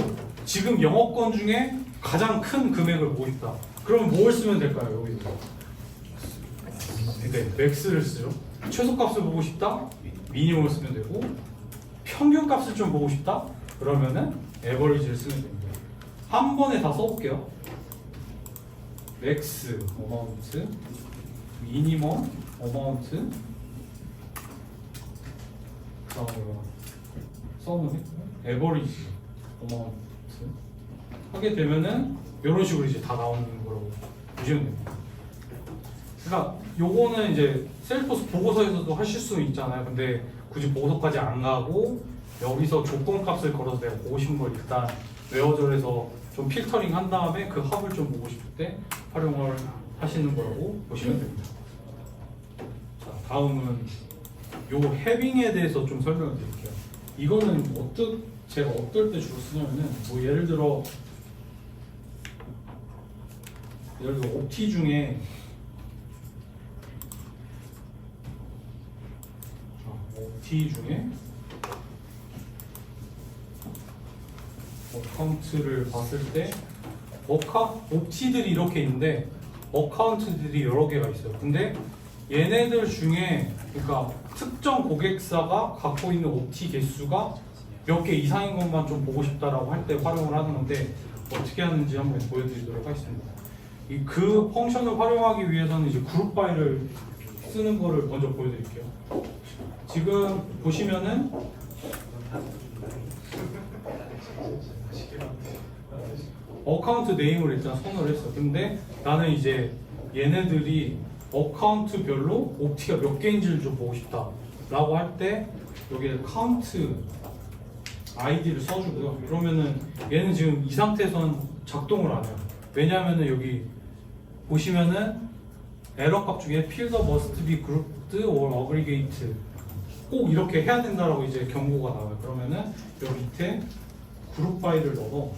지금 영업권 중에 가장 큰 금액을 보고 싶다. 그러면 뭘 쓰면 될까요? 여기서 네, 맥스를 쓰죠. 최소값을 보고 싶다. 미니멈을 쓰면 되고 평균값을 좀 보고 싶다. 그러면은 에버리지를 쓰면 됩니다. 한 번에 다 써볼게요. 맥스 어마운트, 미니멈 어마운트, 그다음에 썸을 했고 에버리지 어마운트 하게 되면은 이런 식으로 이제 다 나오는 거라고 보시면 됩니다. 그러니까 요거는 이제 셀프포스 보고서에서도 하실 수 있잖아요. 근데 굳이 보고서까지 안 가고 여기서 조건값을 걸어서 내가 보고 싶은 걸 일단 웨어절에서 좀 필터링 한 다음에 그 합을 좀 보고 싶을 때 활용을 하시는 거라고 보시면 됩니다. 자, 다음은 요 해빙에 대해서 좀 설명을 드릴게요. 이거는 제가 어떨 때 주로 쓰냐면은 뭐 예를 들어 옵티 중에 어카운트를 봤을 때 옵티들이 이렇게 있는데 어카운트들이 여러 개가 있어요. 근데 얘네들 중에 그러니까 특정 고객사가 갖고 있는 옵티 개수가 몇 개 이상인 것만 좀 보고 싶다라고 할 때 활용을 하는 건데 어떻게 하는지 한번 보여드리도록 하겠습니다. 그 펑션을 활용하기 위해서는 이제 그룹 바이를 쓰는 거를 먼저 보여드릴게요. 지금 보시면은 어카운트 네임을 일단 선호를 했어. 근데 나는 이제 얘네들이 어카운트별로 옵티가 몇 개인지를 좀 보고 싶다 라고 할 때 여기에 카운트 아이디를 써주고요. 그러면은 얘는 지금 이 상태에서는 작동을 안 해요. 왜냐하면은 여기 보시면은 에러 값 중에 field must be grouped or aggregate 꼭 이렇게 해야 된다라고 이제 경고가 나와요. 그러면은 여기 밑에 그룹 파일을 넣어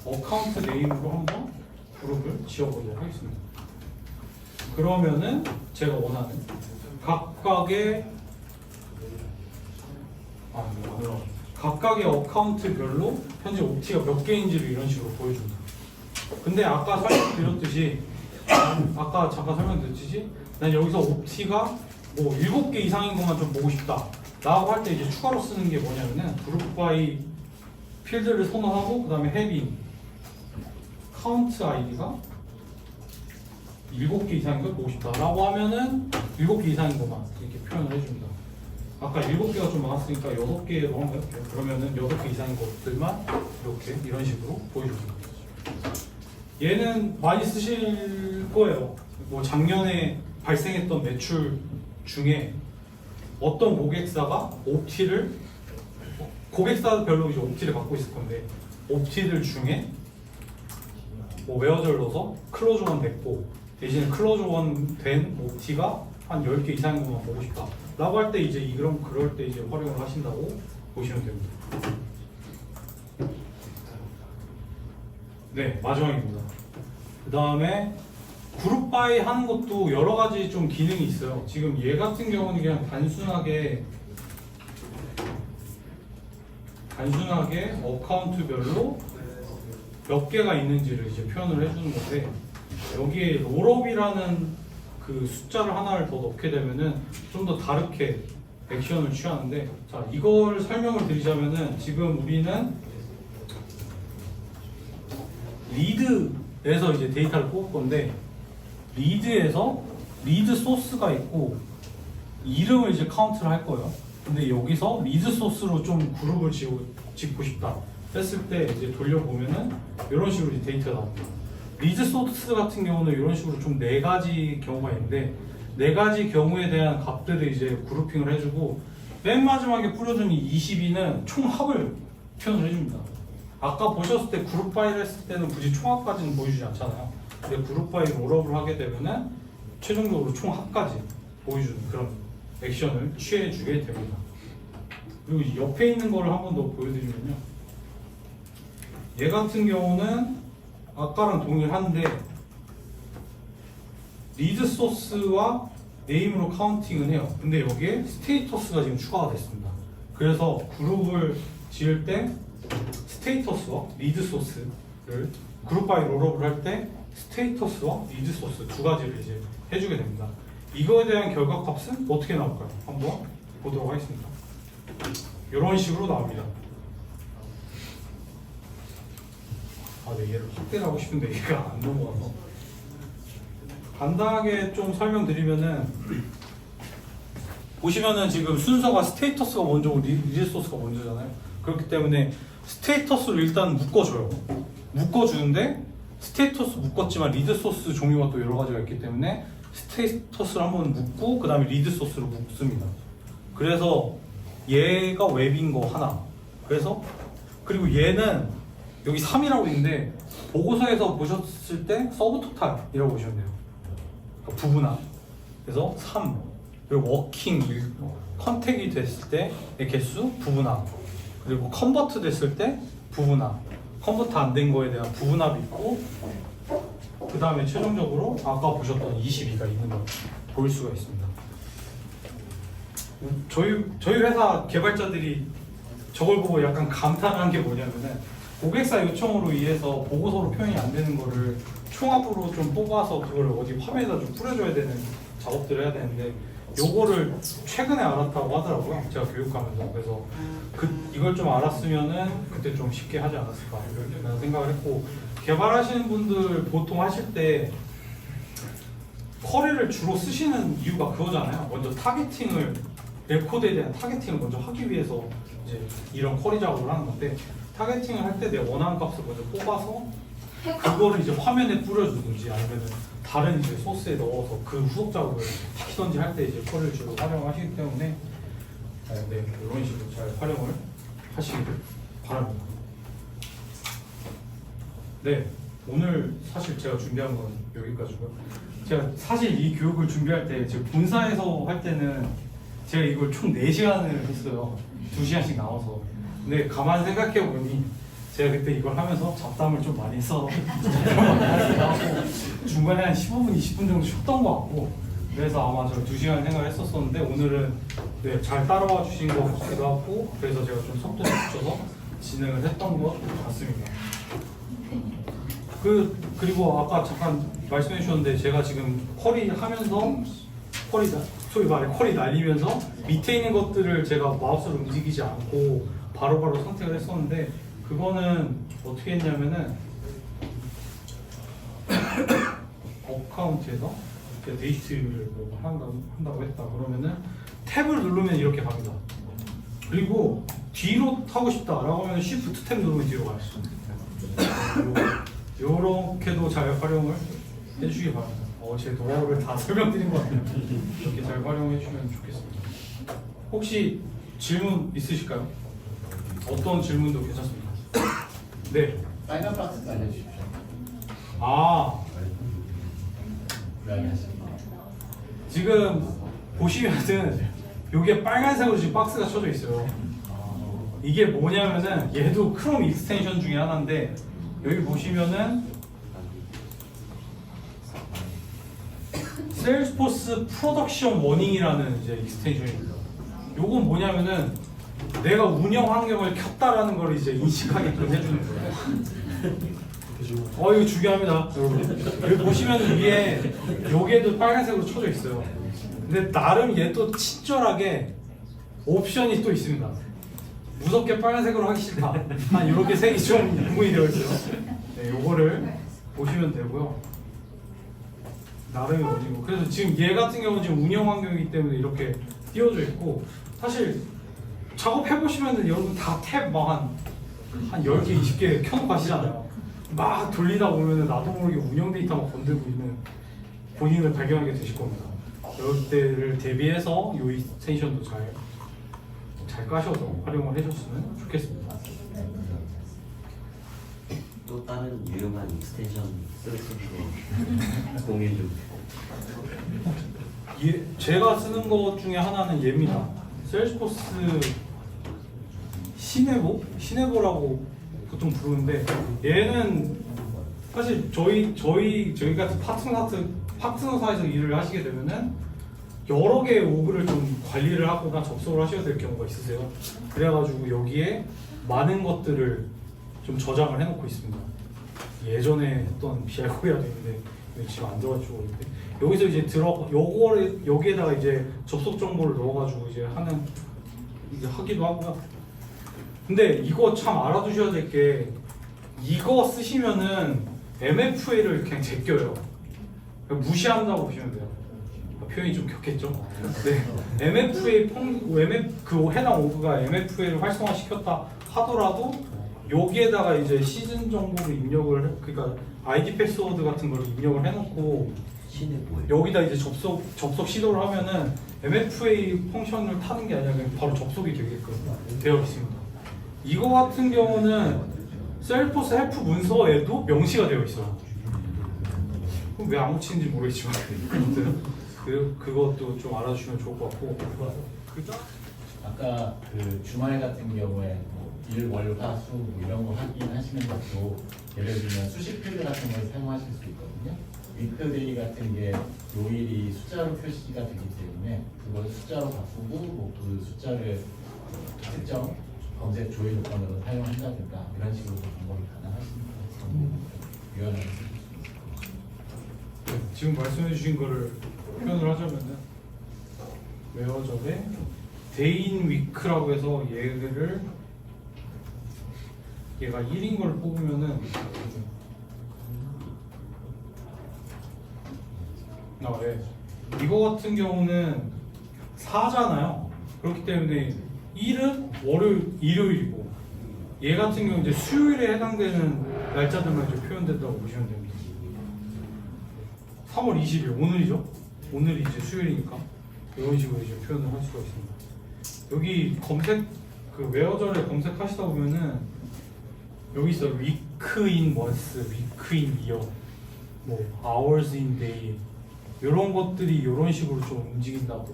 어카운트 네임으로 한번 그룹을 지어보도록 하겠습니다. 그러면은 제가 원하는 각각의 어카운트별로 현재 옵티가 몇 개인지를 이런 식으로 보여줍니다. 근데 아까 설명드렸듯이 난 여기서 옵티가 뭐 7개 이상인 것만 좀 보고 싶다 라고 할 때 이제 추가로 쓰는 게 뭐냐면은 그룹 바이 필드를 선언하고 그 다음에 헤빙 카운트 아이디가 7개 이상인 걸 보고 싶다 라고 하면은 7개 이상인 것만 이렇게 표현을 해줍니다. 아까 7개가 좀 많았으니까 6개로 한번 해볼게요. 그러면은 6개 이상인 것들만 이렇게 이런 식으로 보여줍니다. 얘는 많이 쓰실 거예요. 뭐 작년에 발생했던 매출 중에 어떤 고객사가 고객사별로 이제 옵티를 갖고 있을 건데 옵티들 중에 뭐 웨어절 넣어서 클로즈원 됐고 대신에 클로즈원 된 옵티가 한 10개 이상인 것만 보고 싶다 라고 할 때 이제 그럴 때 이제 활용을 하신다고 보시면 됩니다. 네, 마지막입니다. 그 다음에 그룹 바이 하는 것도 여러 가지 좀 기능이 있어요. 지금 얘 같은 경우는 그냥 단순하게 어카운트별로 몇 개가 있는지를 이제 표현을 해주는 건데 여기에 롤업이라는 그 숫자를 하나를 더 넣게 되면은 좀 더 다르게 액션을 취하는데 자 이걸 설명을 드리자면은 지금 우리는 리드에서 이제 데이터를 뽑을 건데 리드에서 리드 소스가 있고 이름을 이제 카운트를 할 거예요. 근데 여기서 리드 소스로 좀 그룹을 짓고 싶다 했을 때 이제 돌려보면은 이런 식으로 이제 데이터가 나옵니다. 리드 소스 같은 경우는 이런 식으로 좀 4가지 경우가 있는데 4가지 경우에 대한 값들을 이제 그룹핑을 해주고 맨 마지막에 뿌려준 이 22는 총합을 표현을 해줍니다. 아까 보셨을 때 그룹 파일 했을 때는 굳이 총합까지는 보여주지 않잖아요. 근데 그룹 파일 롤업을 하게 되면은 최종적으로 총합까지 보여주는 그런 액션을 취해주게 됩니다. 그리고 옆에 있는 거를 한 번 더 보여드리면요. 얘 같은 경우는 아까랑 동일한데 리드 소스와 네임으로 카운팅은 해요. 근데 여기에 스테이터스가 지금 추가가 됐습니다. 그래서 그룹을 지을 때 스테이터스와 리드 소스를 그룹 바이 롤업을 할 때 스테이터스와 리드 소스 2가지를 이제 해주게 됩니다. 이거에 대한 결과값은 어떻게 나올까요? 한번 보도록 하겠습니다. 이런 식으로 나옵니다. 네, 얘를 확대를 하고 싶은데 얘가 안 넘어가서 간단하게 좀 설명드리면은 보시면은 지금 순서가 스테이터스가 먼저고 리드 소스가 먼저잖아요. 그렇기 때문에 스테이터스를 일단 묶어줘요. 묶어주는데 스테이터스 묶었지만 리드 소스 종류가 또 여러 가지가 있기 때문에 스테이터스를 한번 묶고 그 다음에 리드 소스로 묶습니다. 그래서 얘가 웹인 거 하나. 그래서 그리고 얘는 여기 3이라고 있는데 보고서에서 보셨을 때 서브 토탈이라고 보시면 돼요. 그러니까 부분합. 그래서 3. 그리고 워킹 컨택이 됐을 때의 개수 부분합. 그리고 컨버트 됐을 때 부분합. 컨버트 안 된 거에 대한 부분합이 있고 그 다음에 최종적으로 아까 보셨던 22가 있는 걸 볼 수가 있습니다. 저희 회사 개발자들이 저걸 보고 약간 감탄한 게 뭐냐면은 고객사 요청으로 의해서 보고서로 표현이 안 되는 거를 총합으로 좀 뽑아서 그걸 어디 화면에다 좀 뿌려줘야 되는 작업들을 해야 되는데 요거를 최근에 알았다고 하더라고요. 제가 교육하면서. 그래서 이걸 좀 알았으면은 그때 좀 쉽게 하지 않았을까 이런 생각을 했고, 개발하시는 분들 보통 하실 때 쿼리를 주로 쓰시는 이유가 그거잖아요. 먼저 타겟팅을, 레코드에 대한 타겟팅을 먼저 하기 위해서 이제 이런 쿼리 작업을 하는 건데, 타겟팅을 할 때 내 원하는 값을 먼저 뽑아서 그거를 이제 화면에 뿌려주든지 아니면 다른 이제 소스에 넣어서 그 후속 작업을 시키든지 할 때 이제 쿼리를 주로 활용하시기 때문에 네, 이런 식으로 잘 활용을 하시길 바랍니다. 네, 오늘 사실 제가 준비한 건 여기까지고요. 제가 사실 이 교육을 준비할 때 지금 본사에서 할 때는 제가 이걸 총 4시간을 했어요. 2시간씩 나와서. 근데 가만히 생각해 보니 제가 그때 이걸 하면서 잡담을 좀 많이 해서 중간에 한 15분, 20분 정도 쉬었던 것 같고, 그래서 아마 저 2시간 생각을 했었었는데 오늘은 네, 잘 따라와 주신 것 같기도 하고, 그래서 제가 좀 속도를 붙여서 진행을 했던 것 같습니다. 그리고 아까 잠깐 말씀해 주셨는데 제가 지금 쿼리 하면서 소위 말해 쿼리 날리면서 밑에 있는 것들을 제가 마우스로 움직이지 않고 바로바로 선택을 했었는데, 그거는 어떻게 했냐면은 어카운트에서 데이트를 한다고 했다 그러면은 탭을 누르면 이렇게 갑니다. 그리고 뒤로 타고 싶다라고 하면 Shift 탭 누르면 뒤로 가요. 요렇게도 잘 활용을 해주시기 바랍니다. 제 노하우를 다 설명드린 것 같아요. 이렇게 잘 활용해 주시면 좋겠습니다. 혹시 질문 있으실까요? 어떤 질문도 괜찮습니다. 네. 파이널 박스 알려주십시오. 지금 보시면은 요게 빨간색으로 지금 박스가 쳐져 있어요. 이게 뭐냐면은 얘도 크롬 익스텐션 중에 하나인데, 여기 보시면은 세일스포스 프로덕션 워닝이라는 이제 익스텐션입니다. 요건 뭐냐면은 내가 운영 환경을 켰다라는 걸 이제 인식하게끔 해주는 거예요. 이거 중요합니다, 여러분. 여기 보시면 위에 여기에도 빨간색으로 쳐져 있어요. 근데 나름 얘 또 친절하게 옵션이 또 있습니다. 무섭게 빨간색으로 하기 싫다. 이렇게 색이 좀 구분이 되어 있어요. 네, 요거를 보시면 되고요. 나름의 원이고, 그래서 지금 얘 같은 경우는 지금 운영 환경이기 때문에 이렇게 띄워져 있고, 사실 작업해 보시면은 여러분 다 탭 막 한 10개, 20개 켜놓고 하시잖아요. 막 돌리다 보면은 나도 모르게 운영 데이터 막 건들고 있는 본인을 발견하게 되실 겁니다. 이럴 때를 대비해서 이 익스텐션도 잘 까셔서 활용을 해줬으면 좋겠습니다. 또 다른 유용한 익스텐션 쓸 수 있는 거 공유 좀. 제가 쓰는 것 중에 하나는 얘입니다. 세일스포스 시네보라고 보통 부르는데, 얘는 사실 저희 같은 파트너사에서 일을 하시게 되면은 여러 개의 오그를 좀 관리를 하거나 접속을 하셔야 될 경우가 있으세요. 그래가지고 여기에 많은 것들을 좀 저장을 해놓고 있습니다. 예전에 했던 BR 코리아도 있는데 지금 안 들어가지고 있는데, 여기서 이제 여기에다가 이제 접속 정보를 넣어가지고 이제 하기도 하고요. 근데 이거 참 알아두셔야 될 게, 이거 쓰시면은 MFA를 그냥 제껴요. 무시한다고 보시면 돼요. 표현이 좀 격했죠? 네. MFA 그 해당 오브가 MFA를 활성화시켰다 하더라도 여기에다가 이제 시즌 정보를 그러니까 아이디 패스워드 같은 걸 입력을 해놓고 시내 뭐예요? 여기다 이제 접속 시도를 하면은 MFA 펑션을 타는 게 아니라 그냥 바로 접속이 되게끔 되어 있습니다. 이거 같은 경우는 셀포스 헬프 문서에도 명시가 되어 있어요. 그럼 왜 안 고치는지 모르겠지만 그것도 좀 알아주시면 좋을 것 같고. 아까 그 주말 같은 경우에 일, 월, 화, 수 이런 거 확인하시는 것도 예를 들면 수식 필드 같은 걸 사용하실 수 있거든요. 위크데이 같은 게 요일이 숫자로 표시가 되기 때문에 그걸 숫자로 바꾸고 뭐 그 숫자를 특정 검색 조회 조건으로 사용한다든가 이런 식으로 방법이 가능하십니다. 유연하게 쓰실 수 있습니다. 네, 지금 말씀해주신 거를 표현을 하자면은 웨어접에 데인 위크라고 해서 얘가 1인 걸 뽑으면은 이거 같은 경우는 4잖아요. 그렇기 때문에 1은 월요일, 일요일이고 얘 같은 경우는 이제 수요일에 해당되는 날짜들만 이제 표현된다고 보시면 됩니다. 3월 20일 오늘이죠. 오늘이 이제 수요일이니까 이런 식으로 이제 표현을 할 수가 있습니다. 여기 검색 그 웨어절에 검색하시다 보면은 여기 있어 week in month, week in year, 뭐 hours in day 이런 것들이 이런 식으로 좀 움직인다고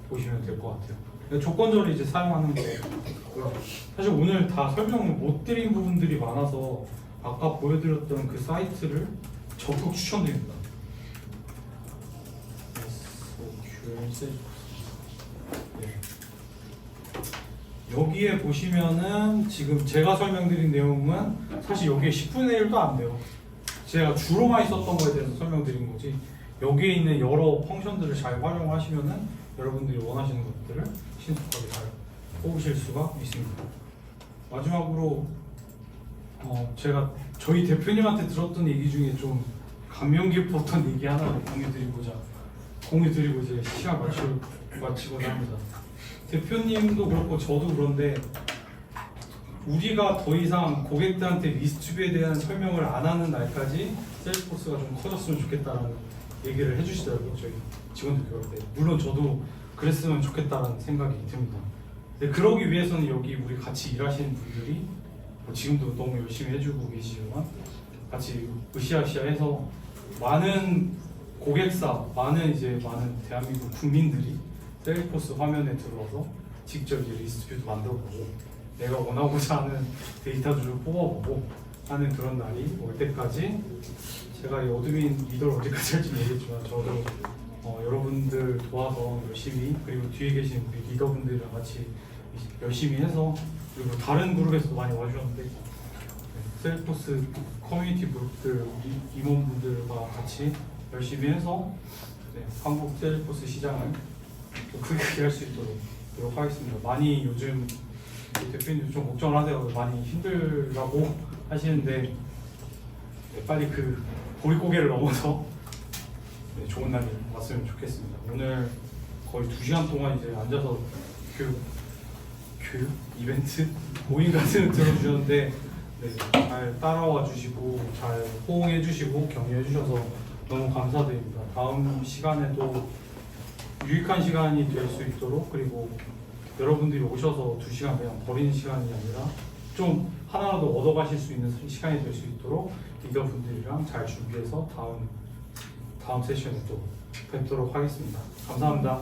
보시면 될 것 같아요. 조건절을 이제 사용하는 거고요. 사실 오늘 다 설명을 못 드린 부분들이 많아서 아까 보여드렸던 그 사이트를 적극 추천드립니다. 네. 여기에 보시면은 지금 제가 설명드린 내용은 사실 여기에 10분의 1도 안 돼요. 제가 주로 많이 썼던 거에 대해서 설명드린 거지 여기에 있는 여러 펑션들을 잘 활용하시면은 여러분들이 원하시는 것들을 신속하게 잘 뽑으실 수가 있습니다. 마지막으로 제가 저희 대표님한테 들었던 얘기 중에 좀 감명 깊었던 얘기 하나를 공유드리고 이제 시간 마치고자 합니다. 대표님도 그렇고 저도 그런데 우리가 더 이상 고객들한테 리스트뷰에 대한 설명을 안 하는 날까지 셀프포스가 좀 커졌으면 좋겠다라는 얘기를 해주시더라고요. 저희 직원들 그럴 때. 물론 저도 그랬으면 좋겠다라는 생각이 듭니다. 근데 그러기 위해서는 여기 우리 같이 일하시는 분들이 뭐 지금도 너무 열심히 해주고 계시지만 같이 으쌰으쌰해서 많은 고객사, 많은 대한민국 국민들이 셀프포스 화면에 들어와서 직접 이제 리스트뷰도 만들어보고 내가 원하고자 하는 데이터들을 뽑아보고 하는 그런 날이 올 때까지 제가 이 어드민 리더를 언제까지 할지 모르겠지만 저도 여러분들 도와서 열심히 그리고 뒤에 계신 우리 리더분들이랑 같이 열심히 해서 그리고 다른 그룹에서도 많이 와주셨는데 셀프포스 커뮤니티 그룹들 임원분들과 같이 열심히 해서 한국 셀프포스 시장을 크게 할 수 있도록 노력하겠습니다. 많이 요즘 대표님도 좀 걱정을 하세요. 많이 힘들다고 하시는데 빨리 그 보릿고개를 넘어서 좋은 날이 왔으면 좋겠습니다. 오늘 거의 2시간 동안 이제 앉아서 교육 이벤트 모임 같은 거 들어주셨는데 잘 따라와 주시고 잘 호응해 주시고 격려해 주셔서 너무 감사드립니다. 다음 시간에도 유익한 시간이 될 수 있도록 그리고 여러분들이 오셔서 2시간 그냥 버리는 시간이 아니라 좀 하나라도 얻어가실 수 있는 시간이 될 수 있도록 리더분들이랑 잘 준비해서 다음 세션에 또 뵙도록 하겠습니다. 감사합니다.